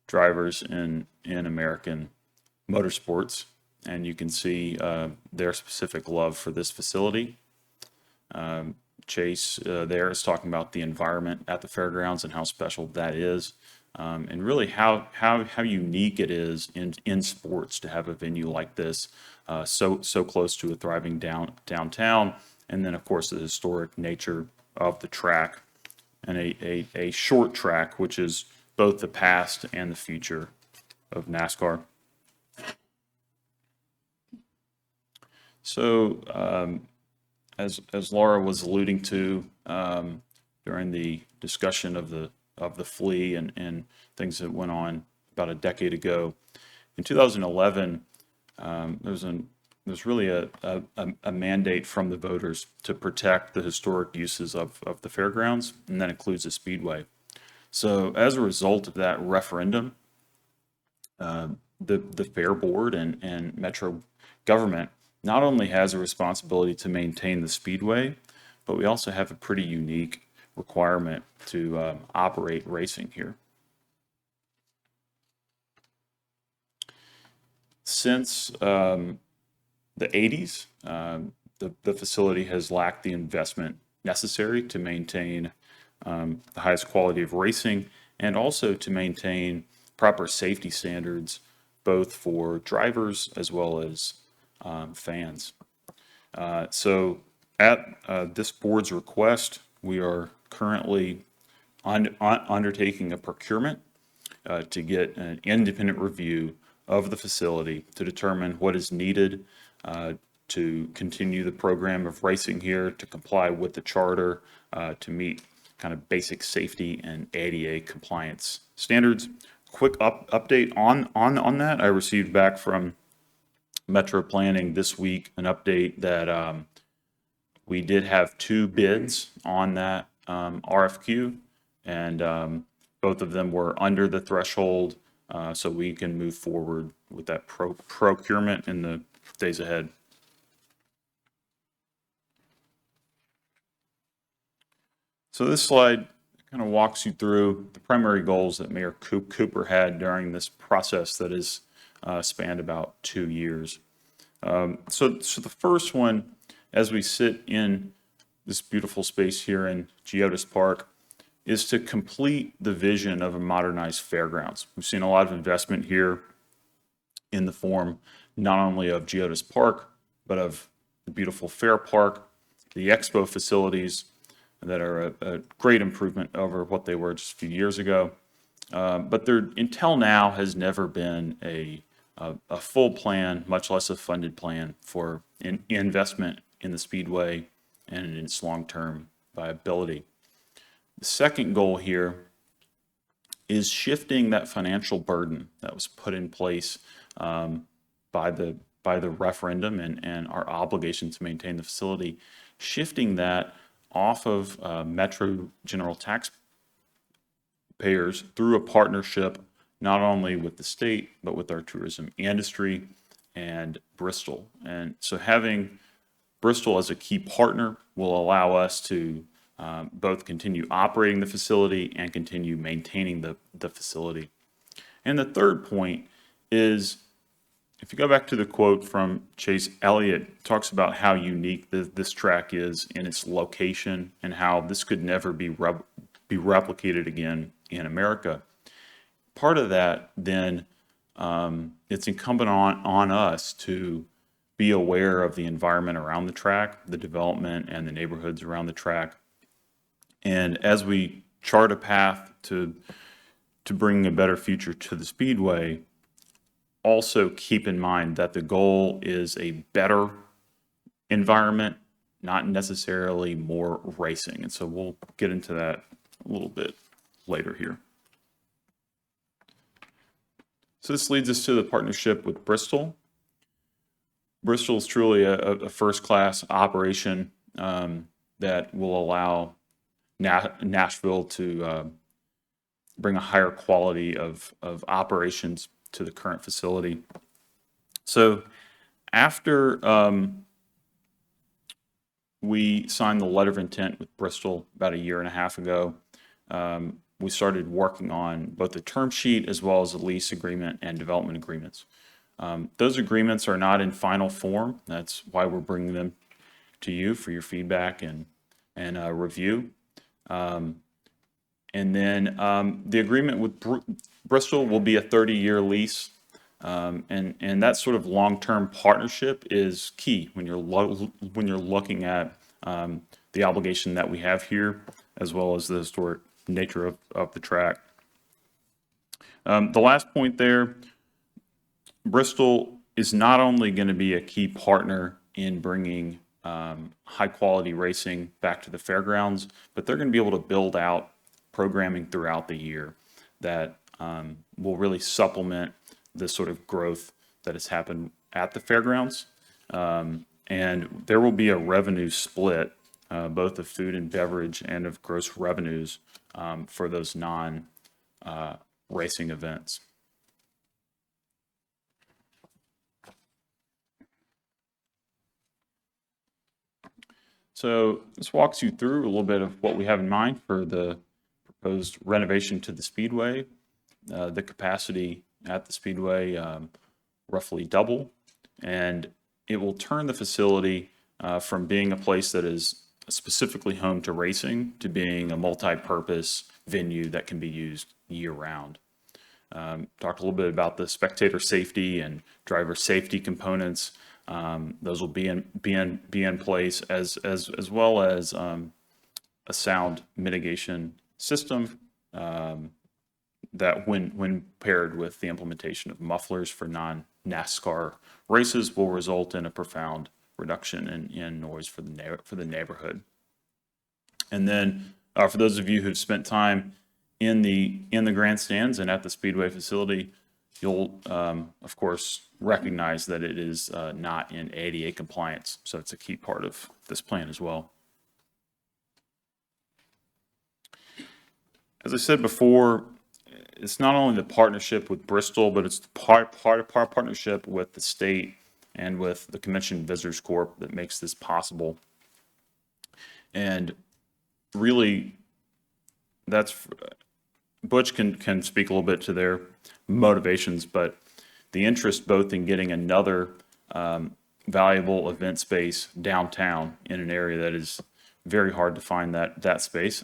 drivers in American motorsports. And you can see their specific love for this facility. Chase there is talking about the environment at the fairgrounds and how special that is, and really how unique it is in sports to have a venue like this, so close to a thriving downtown, and then of course the historic nature of the track, and a short track which is both the past and the future of NASCAR. So, as Laura was alluding to during the discussion of the flea and things that went on about a decade ago, in 2011, there's really a mandate from the voters to protect the historic uses of the fairgrounds, and that includes the Speedway. So, as a result of that referendum, the Fair Board and Metro government not only has a responsibility to maintain the Speedway, but we also have a pretty unique requirement to operate racing here. Since the 80s, the facility has lacked the investment necessary to maintain the highest quality of racing and also to maintain proper safety standards, both for drivers as well as fans. So at this board's request, we are currently undertaking a procurement to get an independent review of the facility to determine what is needed to continue the program of racing here, to comply with the charter, to meet kind of basic safety and ADA compliance standards. Quick update on that. I received back from Metro Planning this week an update that we did have 2 bids on that RFQ, and both of them were under the threshold, so we can move forward with that procurement in the days ahead. So this slide kind of walks you through the primary goals that Mayor Cooper had during this process that has spanned about 2 years. So the first one, as we sit in this beautiful space here in Geodis Park, is to complete the vision of a modernized fairgrounds. We've seen a lot of investment here in the form not only of Geodis Park, but of the beautiful Fair Park, the expo facilities that are a great improvement over what they were just a few years ago. But there, until now, has never been a full plan, much less a funded plan for investment in the Speedway and in its long-term viability. The second goal here is shifting that financial burden that was put in place by the referendum and our obligation to maintain the facility, shifting that off of Metro general payers through a partnership, not only with the state, but with our tourism industry and Bristol. And so having Bristol as a key partner will allow us to both continue operating the facility and continue maintaining the facility. And the third point is, if you go back to the quote from Chase Elliott, it talks about how unique this track is in its location and how this could never be replicated again in America. Part of that, then, it's incumbent on us to be aware of the environment around the track, the development and the neighborhoods around the track. And as we chart a path to bring a better future to the Speedway, also keep in mind that the goal is a better environment, not necessarily more racing. And so we'll get into that a little bit later here. So this leads us to the partnership with Bristol. Bristol is truly a first-class operation that will allow Nashville to bring a higher quality of operations to the current facility. So after we signed the letter of intent with Bristol about a year and a half ago, we started working on both the term sheet as well as the lease agreement and development agreements. Those agreements are not in final form. That's why we're bringing them to you for your feedback and review. And then the agreement with Bristol will be a 30-year lease. And that sort of long-term partnership is key when you're looking at the obligation that we have here, as well as the historic nature of the track. The last point there, Bristol is not only going to be a key partner in bringing high-quality racing back to the fairgrounds, but they're going to be able to build out programming throughout the year that will really supplement the sort of growth that has happened at the fairgrounds. And there will be a revenue split, both of food and beverage and of gross revenues for those non-racing events. So this walks you through a little bit of what we have in mind for the proposed renovation to the Speedway. The capacity at the Speedway roughly double, and it will turn the facility from being a place that is specifically home to racing to being a multi-purpose venue that can be used year-round. Talked a little bit about the spectator safety and driver safety components. Those will be in place as well as a sound mitigation system that when paired with the implementation of mufflers for non-NASCAR races will result in a profound reduction in noise for the neighborhood. And then for those of you who've spent time in the grandstands and at the Speedway facility, you'll of course recognize that it is not in ADA compliance, so it's a key part of this plan as well. As I said before, it's not only the partnership with Bristol, but it's the partnership with the state and with the Convention Visitors Corp that makes this possible. And really, that's Butch can speak a little bit to their motivations, but the interest both in getting another valuable event space downtown in an area that is very hard to find that space.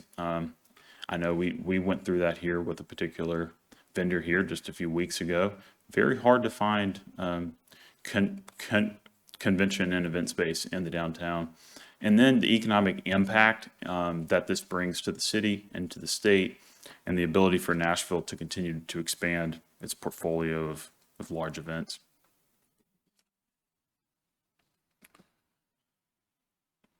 I know we went through that here with a particular vendor here just a few weeks ago. Very hard to find convention and event space in the downtown. And then the economic impact that this brings to the city and to the state, and the ability for Nashville to continue to expand its portfolio of large events.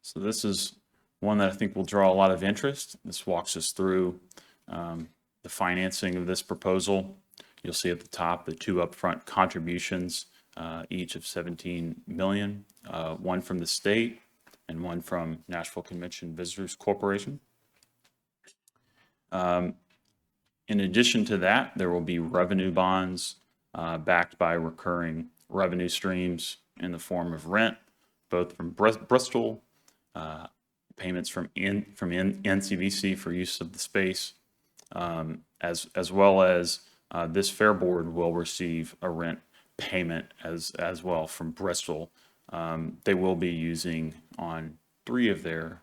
So this is one that I think will draw a lot of interest. This walks us through the financing of this proposal. You'll see at the top the two upfront contributions, each of $17 million, one from the state and one from Nashville Convention Visitors Corporation. In addition to that, there will be revenue bonds backed by recurring revenue streams in the form of rent, both from Bristol, payments from NCVC for use of the space, as well as this Fair Board will receive a rent payment as well from Bristol. They will be using on 3 of their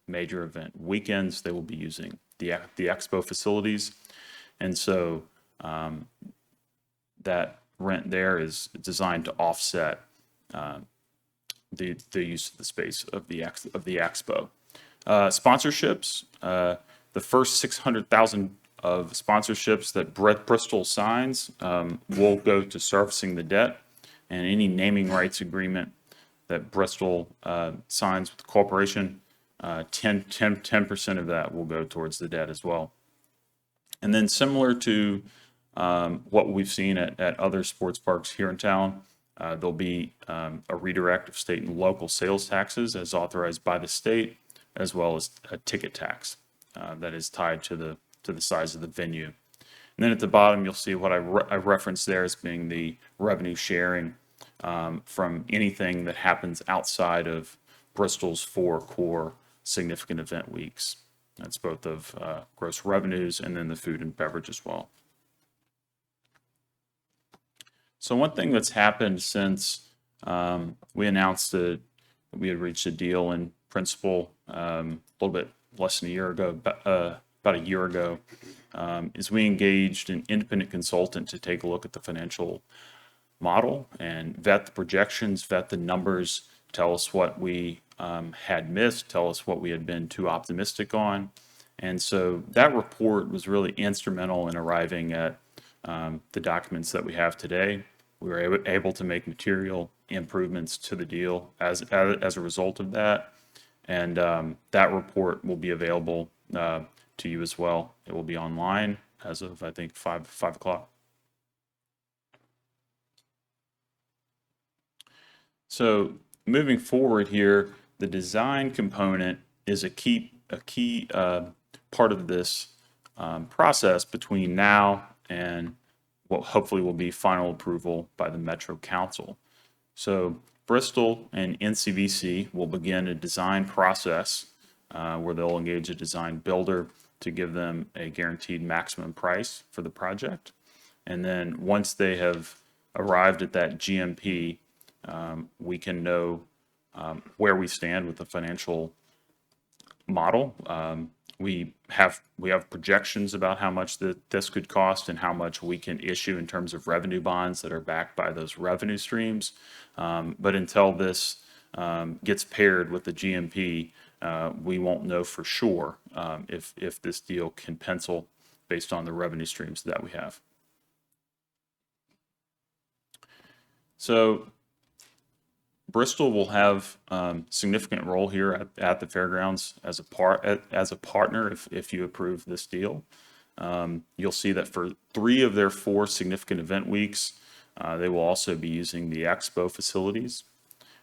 major event weekends, they will be using the expo facilities. And so that rent there is designed to offset the use of the space of the expo. Sponsorships, the first 600,000 of sponsorships that Bristol signs will go to servicing the debt, and any naming rights agreement that Bristol signs with the corporation, 10% of that will go towards the debt as well. And then similar to what we've seen at other sports parks here in town, there'll be a redirect of state and local sales taxes as authorized by the state, as well as a ticket tax that is tied to the size of the venue. And then at the bottom, you'll see what I referenced there as being the revenue sharing from anything that happens outside of Bristol's 4 core significant event weeks. That's both of gross revenues and then the food and beverage as well. So one thing that's happened since we announced that we had reached a deal in principle a little bit less than a year ago, about a year ago, is we engaged an independent consultant to take a look at the financial model and vet the projections, vet the numbers, tell us what we had missed, tell us what we had been too optimistic on. And so that report was really instrumental in arriving at the documents that we have today. We were able to make material improvements to the deal as a result of that. And that report will be available to you as well. It will be online as of, I think, 5 o'clock. So moving forward here, the design component is a key part of this process between now and what hopefully will be final approval by the Metro Council. So Bristol and NCVC will begin a design process where they'll engage a design builder to give them a guaranteed maximum price for the project. And then once they have arrived at that GMP, we can know where we stand with the financial model. We have projections about how much this could cost and how much we can issue in terms of revenue bonds that are backed by those revenue streams. But until this gets paired with the GMP, we won't know for sure if this deal can pencil based on the revenue streams that we have. So Bristol will have significant role here at the Fairgrounds as a partner if you approve this deal. You'll see that for 3 of their 4 significant event weeks, they will also be using the expo facilities,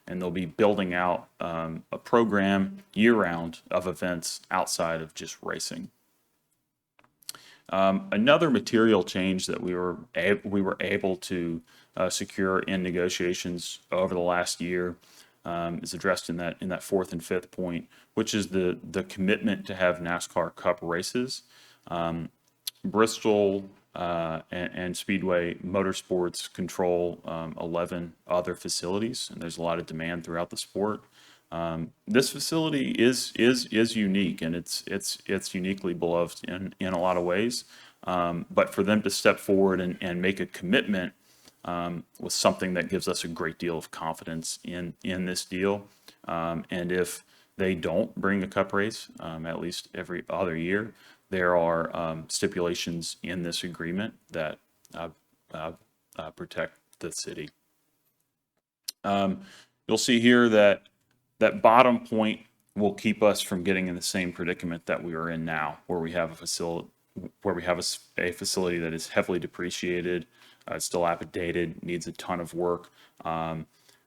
and they'll be building out a program year-round of events outside of just racing. Another material change that we were able to secure in negotiations over the last year is addressed in that 4th and 5th point, which is the commitment to have NASCAR Cup races. Bristol and Speedway Motorsports control 11 other facilities, and there's a lot of demand throughout the sport. This facility is unique, and it's uniquely beloved in a lot of ways. But for them to step forward and make a commitment with something that gives us a great deal of confidence in this deal, and if they don't bring a cup race, at least every other year, there are stipulations in this agreement that protect the city. You'll see here that bottom point will keep us from getting in the same predicament that we are in now, where we have a facility that is heavily depreciated, still outdated, needs a ton of work.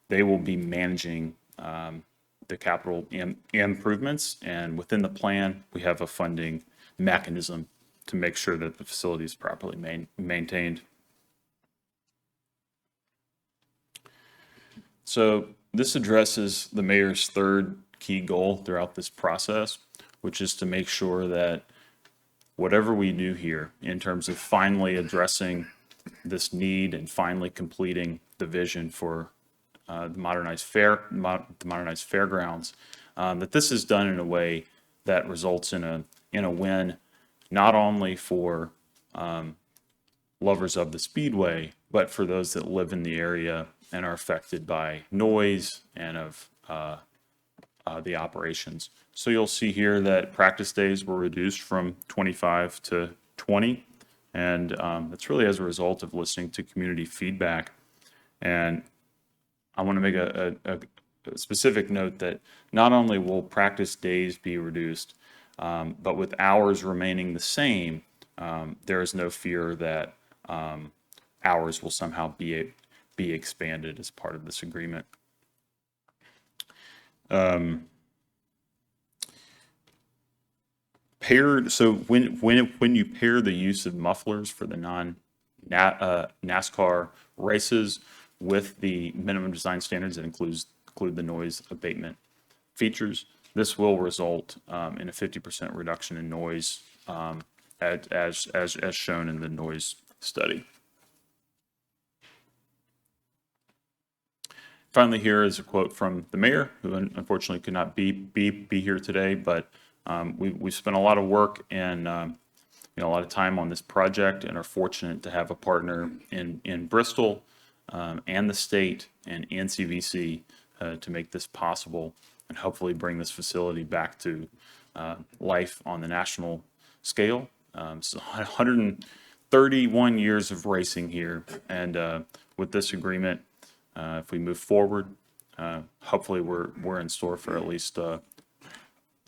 They will be managing the capital improvements, and within the plan, we have a funding mechanism to make sure that the facility is properly maintained. So this addresses the mayor's third key goal throughout this process, which is to make sure that whatever we do here in terms of finally addressing this need and finally completing the vision for the modernized fairgrounds, that this is done in a way that results in a win, not only for lovers of the Speedway, but for those that live in the area and are affected by noise and of the operations. So you'll see here that practice days were reduced from 25 to 20. And that's really as a result of listening to community feedback. And I want to make a specific note that not only will practice days be reduced, but with hours remaining the same, there is no fear that hours will somehow be expanded as part of this agreement. So when you pair the use of mufflers for the NASCAR races with the minimum design standards that include the noise abatement features, this will result in a 50% reduction in noise, as shown in the noise study. Finally, here is a quote from the mayor, who unfortunately could not be here today, but we spent a lot of work and a lot of time on this project, and are fortunate to have a partner in Bristol and the state and CVC to make this possible, and hopefully bring this facility back to life on the national scale. So 131 years of racing here, and with this agreement, if we move forward, hopefully we're in store for at least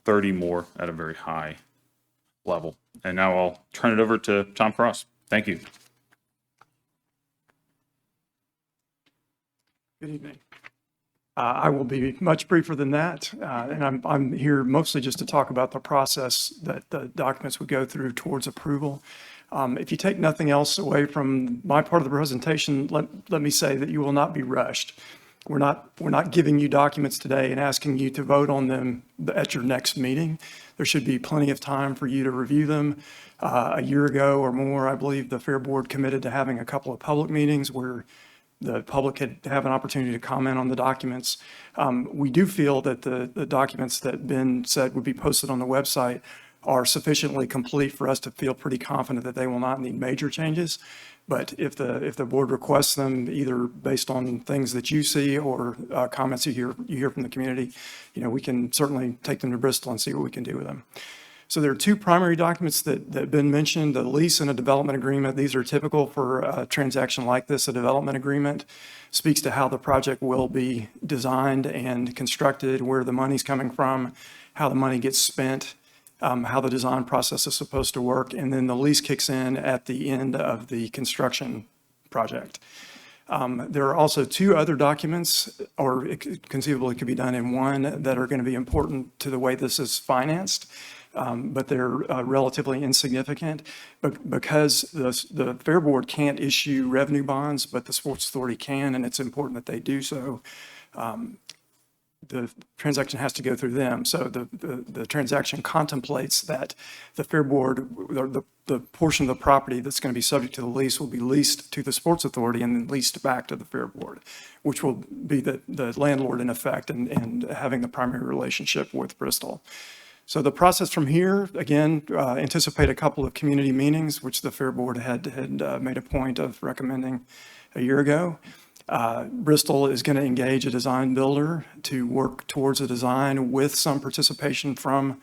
30 more at a very high level. And now I'll turn it over to Tom Cross. Thank you. Good evening. I will be much briefer than that, and I'm here mostly just to talk about the process that the documents would go through towards approval. If you take nothing else away from my part of the presentation, let me say that you will not be rushed. We're not giving you documents today and asking you to vote on them at your next meeting. There should be plenty of time for you to review them. A year ago or more, I believe the Fair Board committed to having a couple of public meetings where the public could have an opportunity to comment on the documents. We do feel that the documents that Ben said would be posted on the website are sufficiently complete for us to feel pretty confident that they will not need major changes. But if the board requests them, either based on things that you see or comments you hear from the community, we can certainly take them to Bristol and see what we can do with them. So there are two primary documents that Ben mentioned, the lease and a development agreement. These are typical for a transaction like this. A development agreement speaks to how the project will be designed and constructed, where the money's coming from, how the money gets spent, how the design process is supposed to work, and then the lease kicks in at the end of the construction project. There are also two other documents, or it conceivably could be done in one, that are going to be important to the way this is financed. But they're relatively insignificant. But because the Fair Board can't issue revenue bonds, but the Sports Authority can, and it's important that they do so, the transaction has to go through them. So the transaction contemplates that the Fair Board, the portion of the property that's going to be subject to the lease, will be leased to the Sports Authority and then leased back to the Fair Board, which will be the landlord in effect and having the primary relationship with Bristol. So the process from here, again, anticipate a couple of community meetings, which the Fair Board had made a point of recommending a year ago. Bristol is going to engage a design builder to work towards a design with some participation from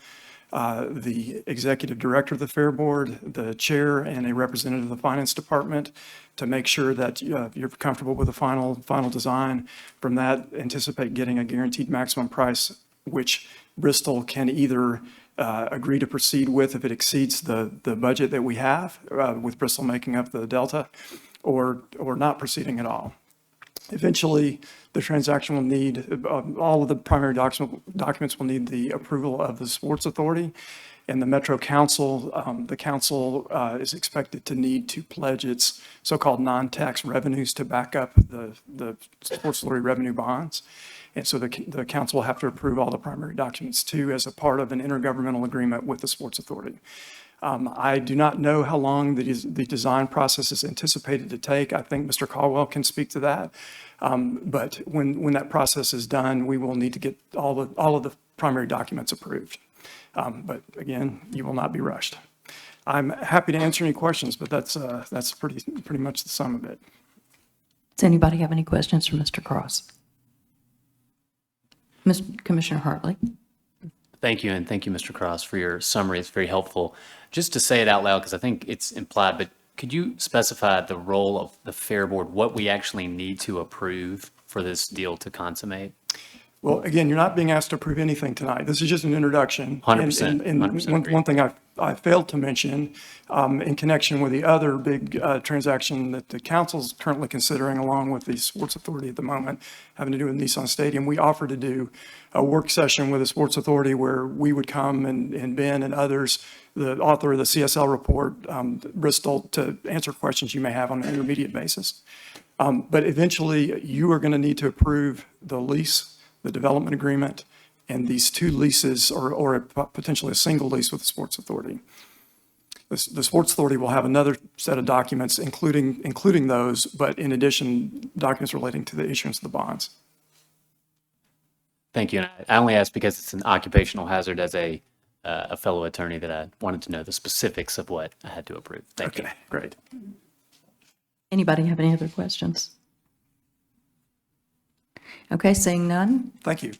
the executive director of the Fair Board, the chair, and a representative of the finance department to make sure that you're comfortable with the final design. From that, anticipate getting a guaranteed maximum price, which Bristol can either agree to proceed with if it exceeds the budget that we have, with Bristol making up the delta, or not proceeding at all. Eventually, the transaction will need, all of the primary documents will need the approval of the Sports Authority. And the Metro Council, the council is expected to need to pledge its so-called non-tax revenues to back up the Sports Authority revenue bonds. And so the council will have to approve all the primary documents too as a part of an intergovernmental agreement with the Sports Authority. I do not know how long the design process is anticipated to take. I think Mr. Caldwell can speak to that. But when that process is done, we will need to get all of the primary documents approved. But again, you will not be rushed. I'm happy to answer any questions, but that's pretty much the sum of it. Does anybody have any questions for Mr. Cross? Commissioner Hartley? Thank you, and thank you, Mr. Cross, for your summary. It's very helpful. Just to say it out loud, because I think it's implied, but could you specify the role of the Fair Board, what we actually need to approve for this deal to consummate? Well, again, you're not being asked to approve anything tonight. This is just an introduction. 100%, And 100% one thing I failed to mention, in connection with the other big transaction that the council's currently considering, along with the Sports Authority at the moment, having to do with Nissan Stadium, we offered to do a work session with the Sports Authority where we would come and Ben and others, the author of the CSL report, Bristol, to answer questions you may have on an intermediate basis. But eventually, you are going to need to approve the lease, the development agreement, and these two leases, or potentially a single lease with the Sports Authority. The Sports Authority will have another set of documents, including those, but in addition, documents relating to the issuance of the bonds. Thank you. And I only asked because it's an occupational hazard as a fellow attorney that I wanted to know the specifics of what I had to approve. Thank you. Okay, great. Anybody have any other questions? Okay, seeing none. Thank you.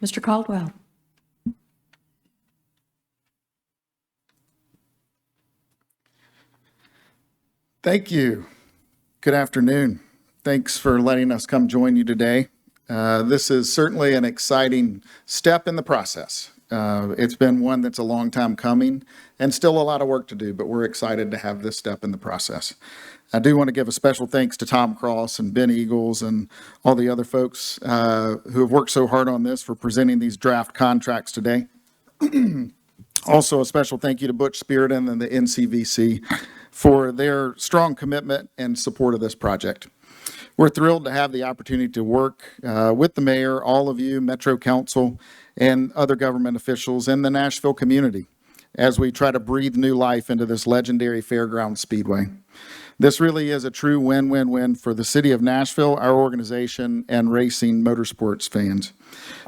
Mr. Caldwell? Thank you. Good afternoon. Thanks for letting us come join you today. This is certainly an exciting step in the process. It's been one that's a long time coming and still a lot of work to do, but we're excited to have this step in the process. I do want to give a special thanks to Tom Cross and Ben Eagles and all the other folks who have worked so hard on this for presenting these draft contracts today. Also, a special thank you to Butch Spiriton and the NCVC for their strong commitment and support of this project. We're thrilled to have the opportunity to work with the mayor, all of you, Metro Council, and other government officials in the Nashville community as we try to breathe new life into this legendary Fairgrounds Speedway. This really is a true win-win-win for the city of Nashville, our organization, and racing motorsports fans.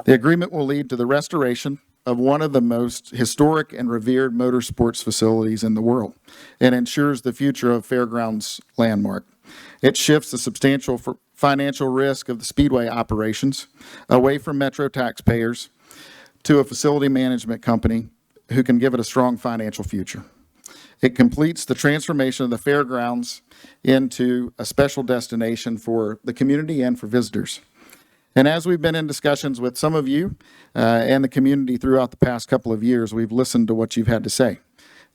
The agreement will lead to the restoration of one of the most historic and revered motorsports facilities in the world and ensures the future of Fairgrounds landmark. It shifts the substantial financial risk of the Speedway operations away from Metro taxpayers to a facility management company who can give it a strong financial future. It completes the transformation of the Fairgrounds into a special destination for the community and for visitors. And as we've been in discussions with some of you and the community throughout the past couple of years, we've listened to what you've had to say.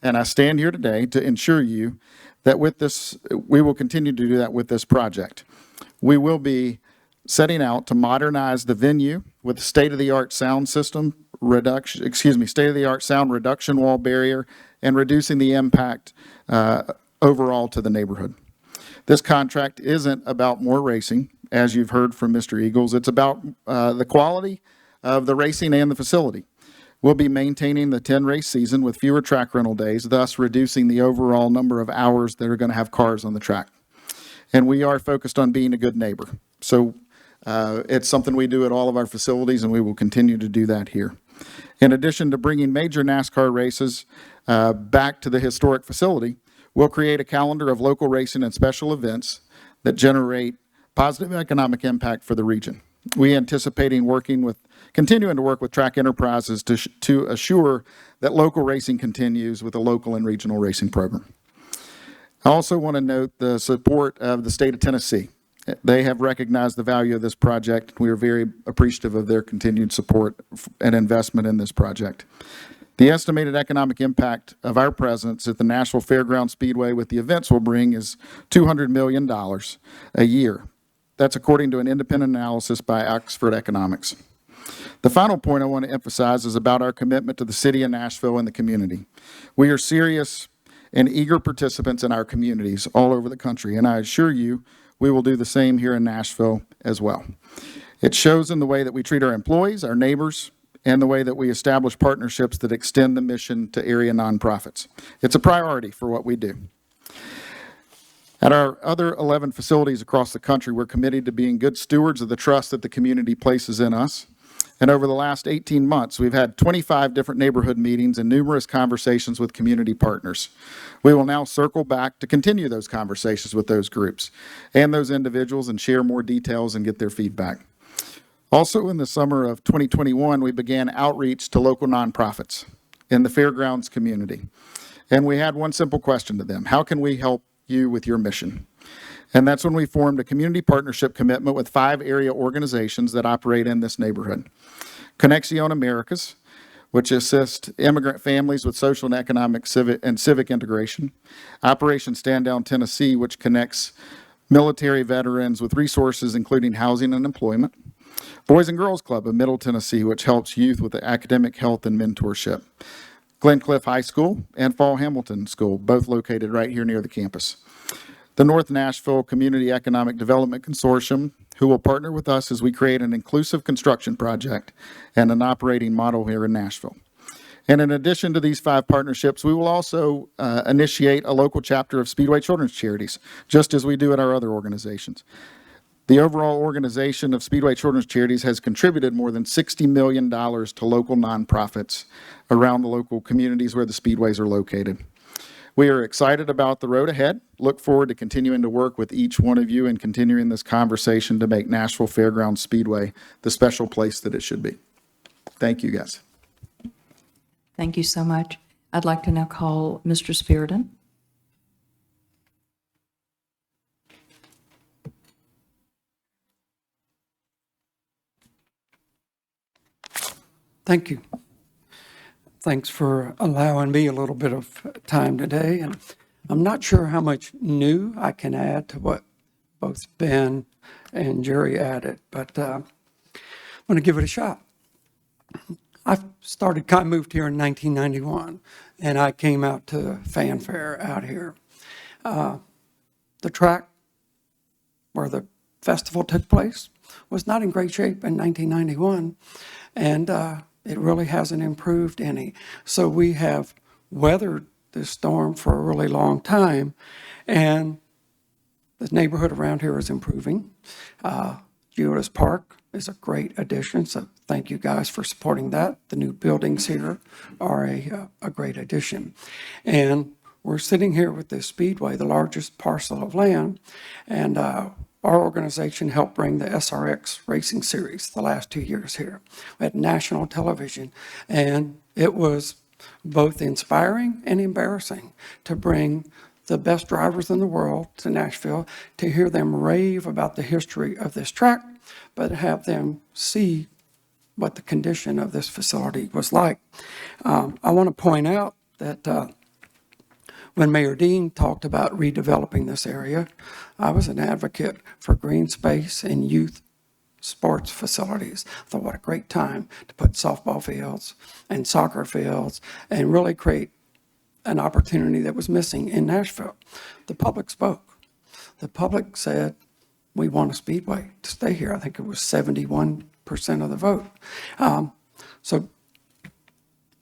And I stand here today to ensure you that with this, we will continue to do that with this project. We will be setting out to modernize the venue with state-of-the-art sound system state-of-the-art sound reduction wall barrier and reducing the impact overall to the neighborhood. This contract isn't about more racing, as you've heard from Mr. Eagles. It's about the quality of the racing and the facility. We'll be maintaining the 10-race season with fewer track rental days, thus reducing the overall number of hours that are going to have cars on the track. And we are focused on being a good neighbor. So it's something we do at all of our facilities, and we will continue to do that here. In addition to bringing major NASCAR races back to the historic facility, we'll create a calendar of local racing and special events that generate positive economic impact for the region. We anticipating continuing to work with Track Enterprises to assure that local racing continues with a local and regional racing program. I also want to note the support of the state of Tennessee. They have recognized the value of this project. We are very appreciative of their continued support and investment in this project. The estimated economic impact of our presence at the Nashville Fairgrounds Speedway with the events we'll bring is $200 million a year. That's according to an independent analysis by Oxford Economics. The final point I want to emphasize is about our commitment to the city of Nashville and the community. We are serious and eager participants in our communities all over the country, and I assure you we will do the same here in Nashville as well. It shows in the way that we treat our employees, our neighbors, and the way that we establish partnerships that extend the mission to area nonprofits. It's a priority for what we do. At our other 11 facilities across the country, we're committed to being good stewards of the trust that the community places in us. And over the last 18 months, we've had 25 different neighborhood meetings and numerous conversations with community partners. We will now circle back to continue those conversations with those groups and those individuals and share more details and get their feedback. Also, in the summer of 2021, we began outreach to local nonprofits in the Fairgrounds community. And we had one simple question to them: how can we help you with your mission? And that's when we formed a community partnership commitment with 5 area organizations that operate in this neighborhood. Conexión Americas, which assists immigrant families with social and economic civic integration. Operation Stand Down Tennessee, which connects military veterans with resources including housing and employment. Boys and Girls Club of Middle Tennessee, which helps youth with academic health and mentorship. Glencliff High School and Fall Hamilton School, both located right here near the campus. The North Nashville Community Economic Development Consortium, who will partner with us as we create an inclusive construction project and an operating model here in Nashville. And in addition to these 5 partnerships, we will also initiate a local chapter of Speedway Children's Charities, just as we do at our other organizations. The overall organization of Speedway Children's Charities has contributed more than $60 million to local nonprofits around the local communities where the speedways are located. We are excited about the road ahead. Look forward to continuing to work with each one of you and continuing this conversation to make Nashville Fairgrounds Speedway the special place that it should be. Thank you, guys. Thank you so much. I'd like to now call Mr. Spearden. Thank you. Thanks for allowing me a little bit of time today. And I'm not sure how much new I can add to what both Ben and Jerry added, but I'm going to give it a shot. I moved here in 1991, and I came out to Fanfare out here. The track where the festival took place was not in great shape in 1991, and it really hasn't improved any. So we have weathered this storm for a really long time, and the neighborhood around here is improving. Geodis Park is a great addition, so thank you guys for supporting that. The new buildings here are a great addition. And we're sitting here with this speedway, the largest parcel of land, and our organization helped bring the SRX racing series the last 2 years here. We had national television, and it was both inspiring and embarrassing to bring the best drivers in the world to Nashville, to hear them rave about the history of this track, but have them see what the condition of this facility was like. I want to point out that when Mayor Dean talked about redeveloping this area, I was an advocate for green space and youth sports facilities. I thought, what a great time to put softball fields and soccer fields and really create an opportunity that was missing in Nashville. The public spoke. The public said, we want a speedway to stay here. I think it was 71% of the vote. So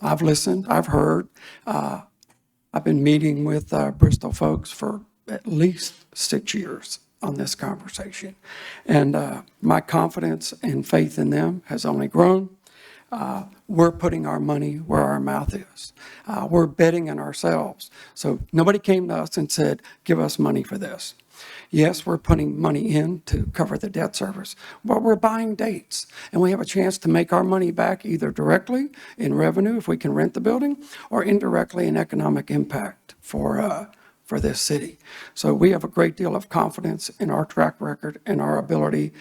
I've listened, I've heard. I've been meeting with Bristol folks for at least 6 years on this conversation. And my confidence and faith in them has only grown. We're putting our money where our mouth is. We're betting on ourselves. So nobody came to us and said, give us money for this. Yes, we're putting money in to cover the debt service, but we're buying dates, and we have a chance to make our money back either directly in revenue if we can rent the building, or indirectly in economic impact for this city. So we have a great deal of confidence in our track record and our ability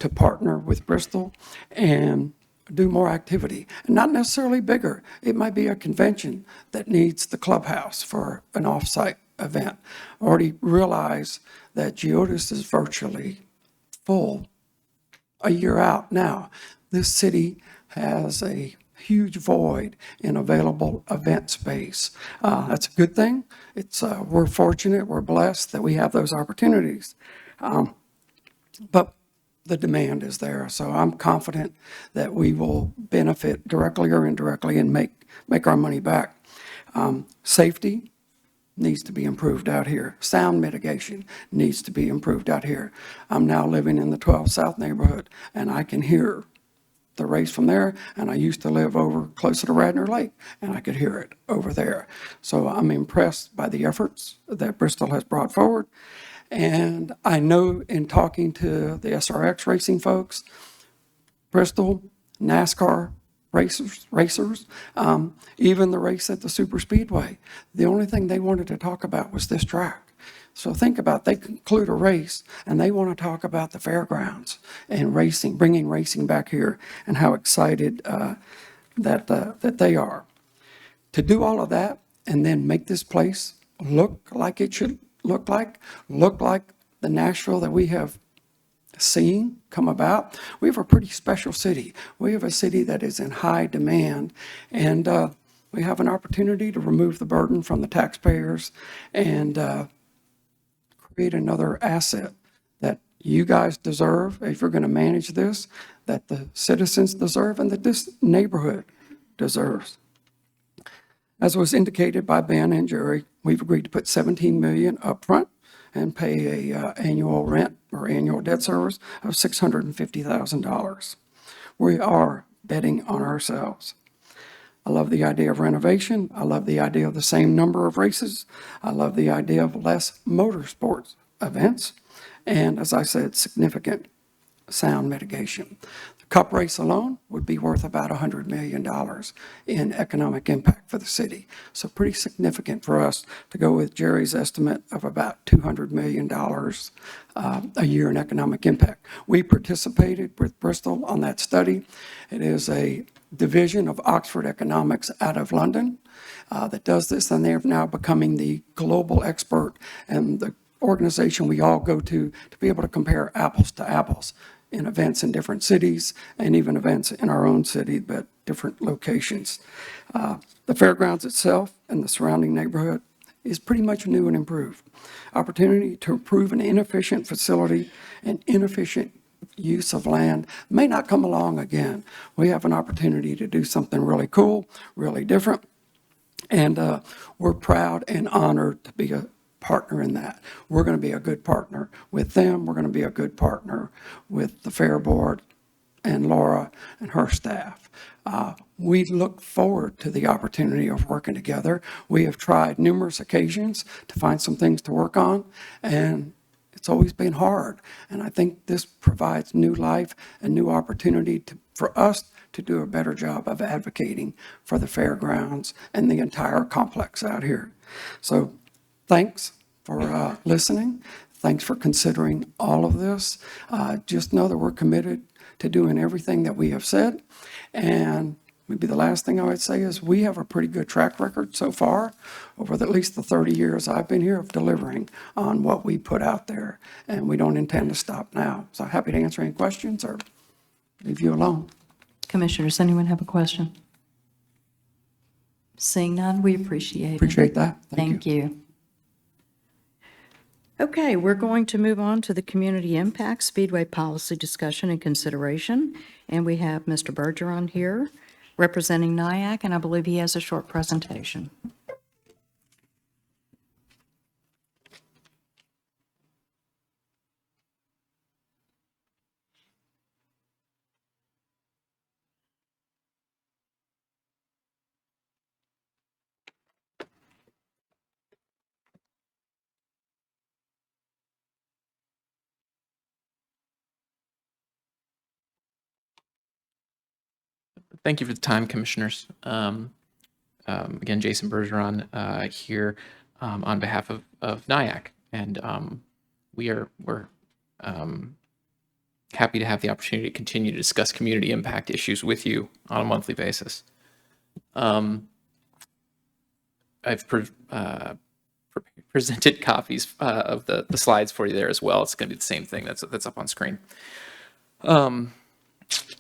to partner with Bristol and do more activity, and not necessarily bigger. It might be a convention that needs the clubhouse for an off-site event. I already realize that Geodis is virtually full a year out now. this city has a huge void in available event space. That's a good thing. We're fortunate, we're blessed that we have those opportunities. But the demand is there, so I'm confident that we will benefit directly or indirectly and make our money back. Safety needs to be improved out here. Sound mitigation needs to be improved out here. I'm now living in the 12 South neighborhood, and I can hear the race from there, and I used to live over closer to Radnor Lake, and I could hear it over there. So I'm impressed by the efforts that Bristol has brought forward. And I know in talking to the SRX racing folks, Bristol, NASCAR racers, even the race at the super speedway, the only thing they wanted to talk about was this track. So think about, they conclude a race and they want to talk about the fairgrounds and racing, bringing racing back here, and how excited that they are. To do all of that and then make this place look like it should look like the Nashville that we have seen come about. We have a pretty special city. We have a city that is in high demand, and we have an opportunity to remove the burden from the taxpayers and create another asset that you guys deserve if you're going to manage this, that the citizens deserve, and that this neighborhood deserves. As was indicated by Ben and Jerry, we've agreed to put $17 million upfront and pay a annual rent or annual debt service of $650,000. We are betting on ourselves. I love the idea of renovation. I love the idea of the same number of races. I love the idea of less motorsports events. And as I said, significant sound mitigation. The Cup race alone would be worth about $100 million in economic impact for the city. So pretty significant for us to go with Jerry's estimate of about $200 million a year in economic impact. We participated with Bristol on that study. It is a division of Oxford Economics out of London that does this, and they're now becoming the global expert and the organization we all go to be able to compare apples to apples in events in different cities and even events in our own city, but different locations. The fairgrounds itself and the surrounding neighborhood is pretty much new and improved. Opportunity to improve an inefficient facility and inefficient use of land may not come along again. We have an opportunity to do something really cool, really different, and we're proud and honored to be a partner in that. We're going to be a good partner with them. We're going to be a good partner with the Fair Board and Laura and her staff. We look forward to the opportunity of working together. We have tried numerous occasions to find some things to work on, and it's always been hard. And I think this provides new life and new opportunity for us to do a better job of advocating for the fairgrounds and the entire complex out here. So thanks for listening. Thanks for considering all of this. Just know that we're committed to doing everything that we have said. And maybe the last thing I would say is we have a pretty good track record so far over at least the 30 years I've been here of delivering on what we put out there. And we don't intend to stop now. So happy to answer any questions or leave you alone. Commissioners, anyone have a question? Seeing none, we appreciate it. Appreciate that. Thank you. Okay, we're going to move on to the Community Impact Speedway Policy Discussion and Consideration. And we have Mr. Bergeron here representing NIAC, and I believe he has a short presentation. Thank you for the time, Commissioners. Again, Jason Bergeron here on behalf of NIAC, and we're happy to have the opportunity to continue to discuss community impact issues with you on a monthly basis. I've presented copies of the slides for you there as well. It's going to be the same thing that's up on screen.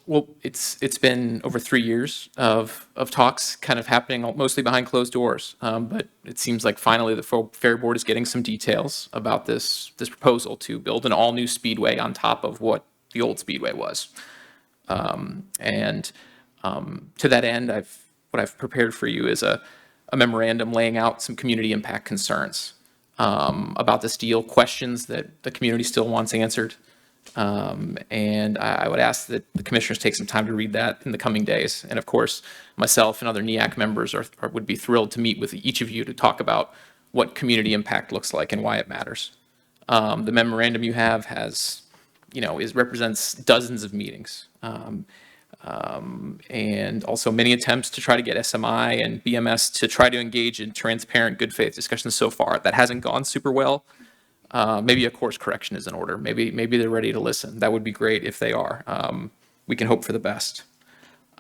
Well, it's been over 3 years of talks kind of happening mostly behind closed doors. But it seems like finally the Fair Board is getting some details about this proposal to build an all-new speedway on top of what the old speedway was. And to that end, what I've prepared for you is a memorandum laying out some community impact concerns about this deal, questions that the community still wants answered. And I would ask that the commissioners take some time to read that in the coming days. And of course, myself and other NEAC members would be thrilled to meet with each of you to talk about what community impact looks like and why it matters. The memorandum you have represents dozens of meetings. And also many attempts to try to get SMI and BMS to try to engage in transparent, good faith discussions so far. That hasn't gone super well. Maybe a course correction is in order. Maybe they're ready to listen. That would be great if they are. We can hope for the best.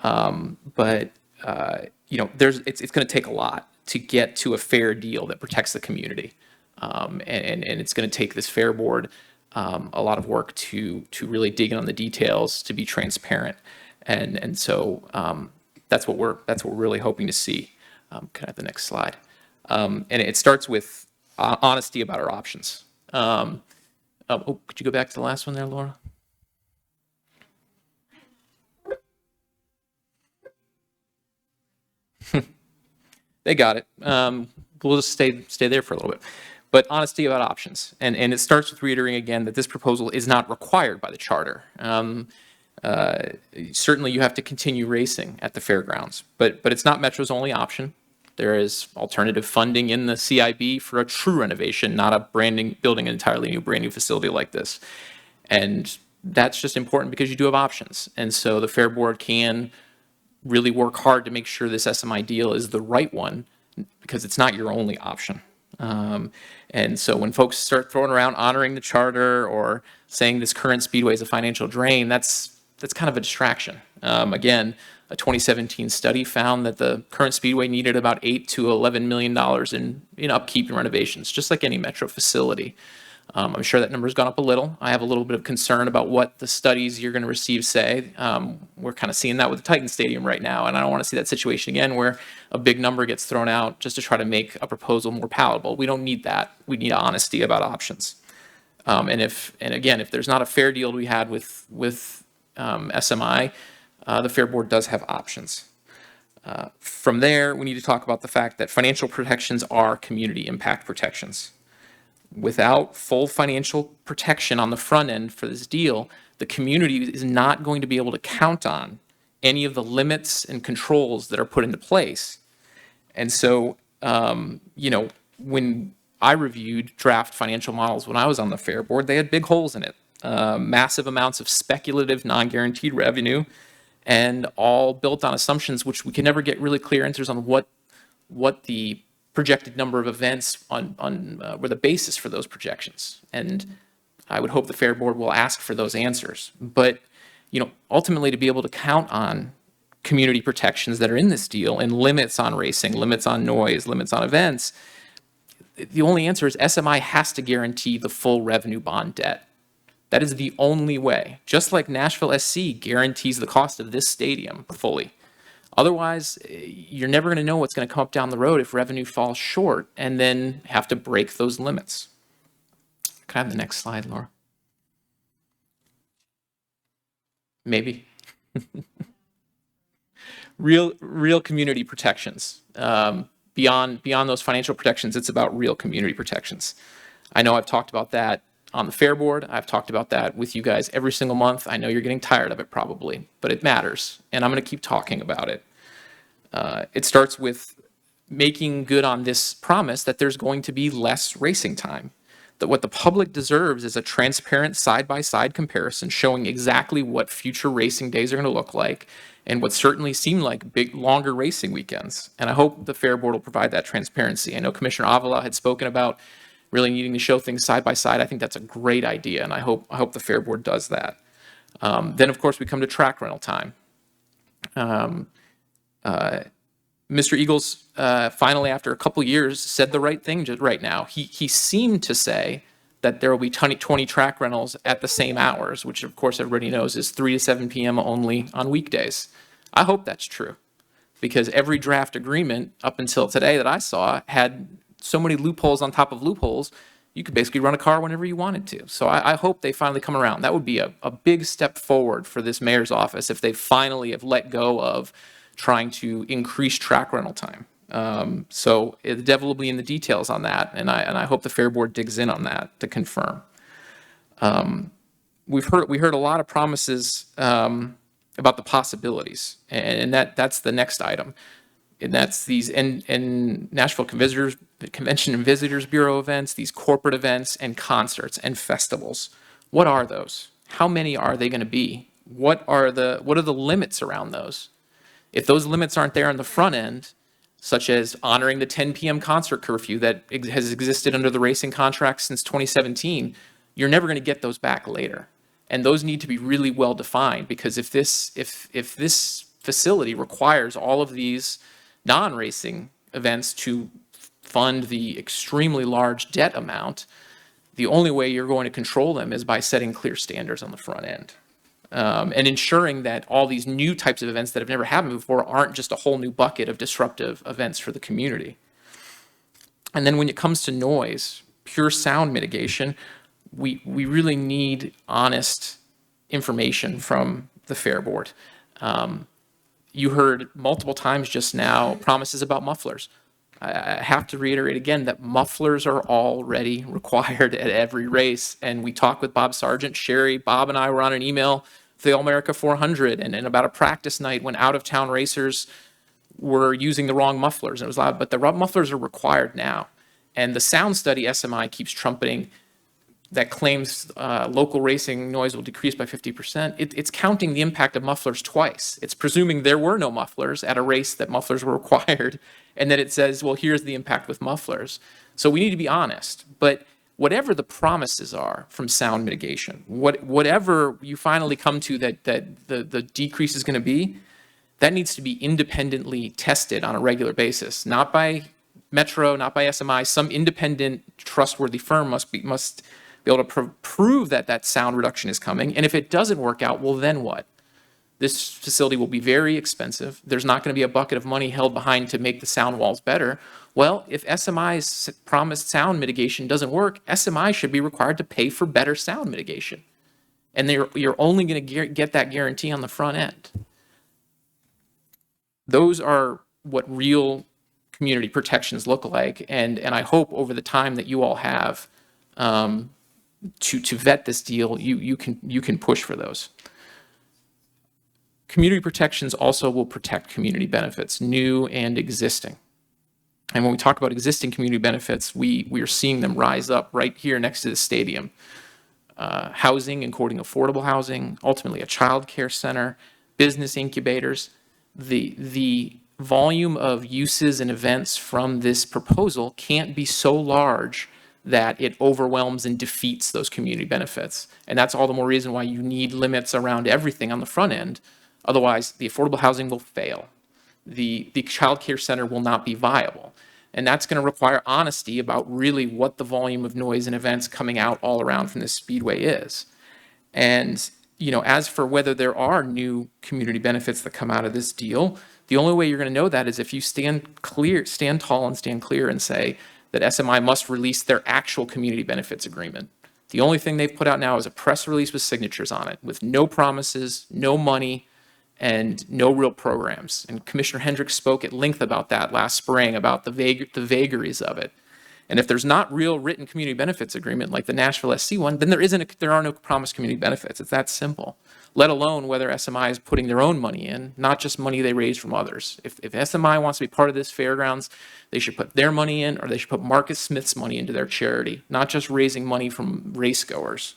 But it's going to take a lot to get to a fair deal that protects the community. And it's going to take this Fair Board a lot of work to really dig in on the details, to be transparent. And so that's what we're really hoping to see. Can I have the next slide? And it starts with honesty about our options. Could you go back to the last one there, Laura? They got it. We'll just stay there for a little bit. But honesty about options. And it starts with reiterating again that this proposal is not required by the charter. Certainly you have to continue racing at the fairgrounds, but it's not Metro's only option. There is alternative funding in the CIB for a true renovation, not building an entirely brand new facility like this. And that's just important because you do have options. And so the Fair Board can really work hard to make sure this SMI deal is the right one, because it's not your only option. And so when folks start throwing around honoring the charter or saying this current speedway is a financial drain, that's kind of a distraction. Again, a 2017 study found that the current speedway needed about $8 to $11 million in upkeep and renovations, just like any Metro facility. I'm sure that number's gone up a little. I have a little bit of concern about what the studies you're going to receive say. We're kind of seeing that with the Titan Stadium right now, and I don't want to see that situation again where a big number gets thrown out just to try to make a proposal more palatable. We don't need that. We need honesty about options. And again, if there's not a fair deal we had with SMI, the Fair Board does have options. From there, we need to talk about the fact that financial protections are community impact protections. Without full financial protection on the front end for this deal, the community is not going to be able to count on any of the limits and controls that are put into place. And so, when I reviewed draft financial models when I was on the Fair Board, they had big holes in it. Massive amounts of speculative, non-guaranteed revenue, and all built on assumptions which we can never get really clear answers on what the projected number of events were the basis for those projections. And I would hope the Fair Board will ask for those answers. But ultimately, to be able to count on community protections that are in this deal and limits on racing, limits on noise, limits on events, the only answer is SMI has to guarantee the full revenue bond debt. That is the only way. Just like Nashville SC guarantees the cost of this stadium fully. Otherwise, you're never going to know what's going to come up down the road if revenue falls short and then have to break those limits. Can I have the next slide, Laura? Maybe. Real community protections. Beyond those financial protections, it's about real community protections. I know I've talked about that on the Fair Board. I've talked about that with you guys every single month. I know you're getting tired of it probably, but it matters, and I'm going to keep talking about it. It starts with making good on this promise that there's going to be less racing time. That what the public deserves is a transparent side-by-side comparison showing exactly what future racing days are going to look like and what certainly seem like big, longer racing weekends. And I hope the Fair Board will provide that transparency. I know Commissioner Avila had spoken about really needing to show things side by side. I think that's a great idea, and I hope the Fair Board does that. Then, of course, we come to track rental time. Mr. Eagles finally, after a couple years, said the right thing right now. He seemed to say that there will be 20 track rentals at the same hours, which of course everybody knows is 3 to 7 p.m. only on weekdays. I hope that's true, because every draft agreement up until today that I saw had so many loopholes on top of loopholes, you could basically run a car whenever you wanted to. So I hope they finally come around. That would be a big step forward for this mayor's office if they finally have let go of trying to increase track rental time. So the devil will be in the details on that, and I hope the Fair Board digs in on that to confirm. We heard a lot of promises about the possibilities, and that's the next item. And that's these and Nashville Convention and Visitors Bureau events, these corporate events and concerts and festivals. What are those? How many are they going to be? What are the limits around those? If those limits aren't there on the front end, such as honoring the 10 p.m. concert curfew that has existed under the racing contract since 2017, you're never going to get those back later. And those need to be really well defined, because if this facility requires all of these non-racing events to fund the extremely large debt amount, the only way you're going to control them is by setting clear standards on the front end. And ensuring that all these new types of events that have never happened before aren't just a whole new bucket of disruptive events for the community. And then when it comes to noise, pure sound mitigation, we really need honest information from the Fair Board. You heard multiple times just now promises about mufflers. I have to reiterate again that mufflers are already required at every race. And we talked with Bob Sargent, Sherry, Bob and I were on an email for the All-America 400 and about a practice night when out-of-town racers were using the wrong mufflers. And it was loud, but the mufflers are required now. And the sound study SMI keeps trumpeting that claims local racing noise will decrease by 50%. It's counting the impact of mufflers twice. It's presuming there were no mufflers at a race that mufflers were required, and then it says, well, here's the impact with mufflers. So we need to be honest. But whatever the promises are from sound mitigation, whatever you finally come to that the decrease is going to be, that needs to be independently tested on a regular basis, not by Metro, not by SMI. Some independent, trustworthy firm must be able to prove that sound reduction is coming. And if it doesn't work out, well, then what? This facility will be very expensive. There's not going to be a bucket of money held behind to make the sound walls better. Well, if SMI's promised sound mitigation doesn't work, SMI should be required to pay for better sound mitigation. And you're only going to get that guarantee on the front end. Those are what real community protections look like. And I hope over the time that you all have to vet this deal, you can push for those. Community protections also will protect community benefits, new and existing. And when we talk about existing community benefits, we are seeing them rise up right here next to the stadium. Housing, including affordable housing, ultimately a child care center, business incubators. The volume of uses and events from this proposal can't be so large that it overwhelms and defeats those community benefits. And that's all the more reason why you need limits around everything on the front end. Otherwise, the affordable housing will fail. The child care center will not be viable. And that's going to require honesty about really what the volume of noise and events coming out all around from this speedway is. And, as for whether there are new community benefits that come out of this deal, the only way you're going to know that is if you stand tall and stand clear and say that SMI must release their actual community benefits agreement. The only thing they've put out now is a press release with signatures on it, with no promises, no money, and no real programs. And Commissioner Hendricks spoke at length about that last spring, about the vagaries of it. And if there's not real written community benefits agreement like the Nashville SC one, then there are no promised community benefits. It's that simple. Let alone whether SMI is putting their own money in, not just money they raise from others. If SMI wants to be part of this Fairgrounds, they should put their money in, or they should put Marcus Smith's money into their charity, not just raising money from race goers.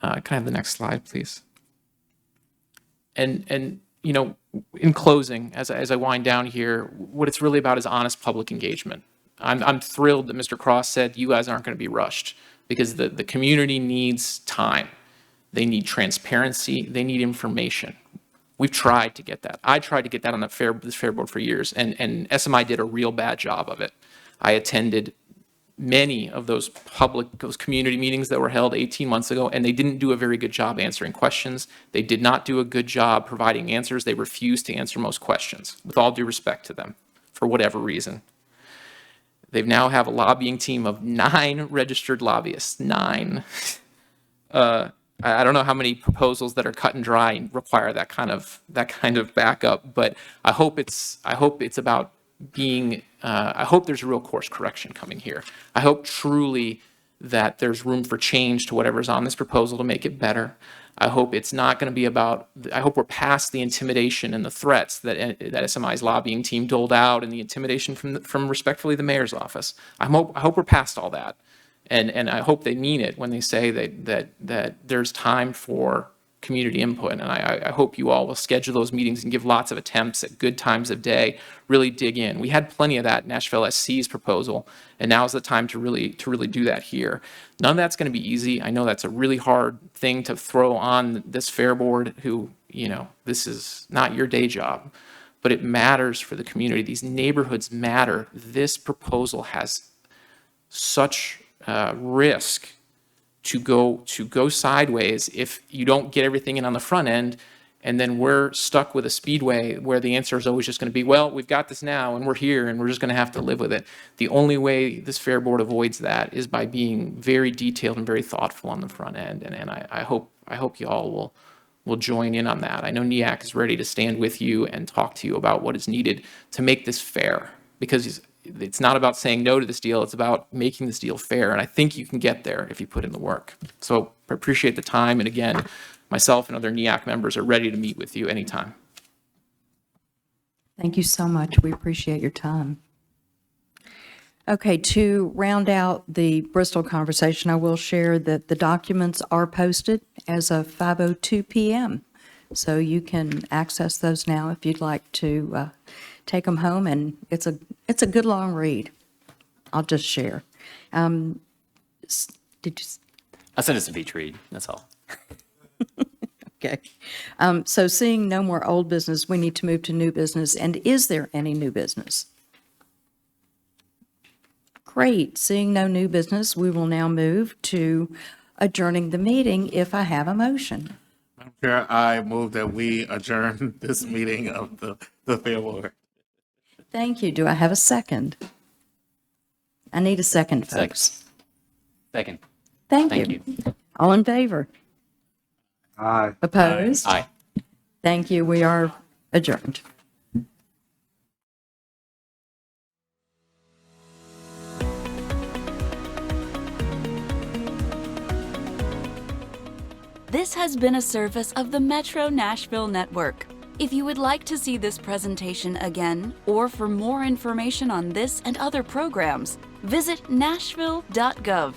Can I have the next slide, please? And in closing, as I wind down here, what it's really about is honest public engagement. I'm thrilled that Mr. Cross said you guys aren't going to be rushed, because the community needs time. They need transparency. They need information. We've tried to get that. I tried to get that on this Fair Board for years, and SMI did a real bad job of it. I attended many of those community meetings that were held 18 months ago, and they didn't do a very good job answering questions. They did not do a good job providing answers. They refused to answer most questions, with all due respect to them, for whatever reason. They now have a lobbying team of 9 registered lobbyists, 9. I don't know how many proposals that are cut and dry and require that kind of backup, but I hope it's about being, I hope there's a real course correction coming here. I hope truly that there's room for change to whatever's on this proposal to make it better. I hope it's not going to be about, I hope we're past the intimidation and the threats that SMI's lobbying team doled out and the intimidation from respectfully the mayor's office. I hope we're past all that. And I hope they mean it when they say that there's time for community input. And I hope you all will schedule those meetings and give lots of attempts at good times of day, really dig in. We had plenty of that in Nashville SC's proposal, and now's the time to really do that here. None of that's going to be easy. I know that's a really hard thing to throw on this fair board who, this is not your day job, but it matters for the community. These neighborhoods matter. This proposal has such risk to go sideways if you don't get everything in on the front end, and then we're stuck with a speedway where the answer is always just going to be, well, we've got this now and we're here and we're just going to have to live with it. The only way this fair board avoids that is by being very detailed and very thoughtful on the front end, and I hope you all will join in on that. I know NEAC is ready to stand with you and talk to you about what is needed to make this fair, because it's not about saying no to this deal. It's about making this deal fair. And I think you can get there if you put in the work. So I appreciate the time. And again, myself and other NEAC members are ready to meet with you anytime. Thank you so much. We appreciate your time. Okay, to round out the Bristol conversation, I will share that the documents are posted as of 5:02 p.m. So you can access those now if you'd like to take them home, and it's a good long read. I'll just share. Did you? I sent us a beach read, that's all. Okay. So seeing no more old business, we need to move to new business. And is there any new business? Great. Seeing no new business, we will now move to adjourning the meeting if I have a motion. Madam Chair, I move that we adjourn this meeting of the Fair Board. Thank you. Do I have a second? I need a second, folks. Second. Thank you. All in favor? Aye. Opposed? Aye. Thank you. We are adjourned. This has been a service of the Metro Nashville Network. If you would like to see this presentation again, or for more information on this and other programs, visit nashville.gov.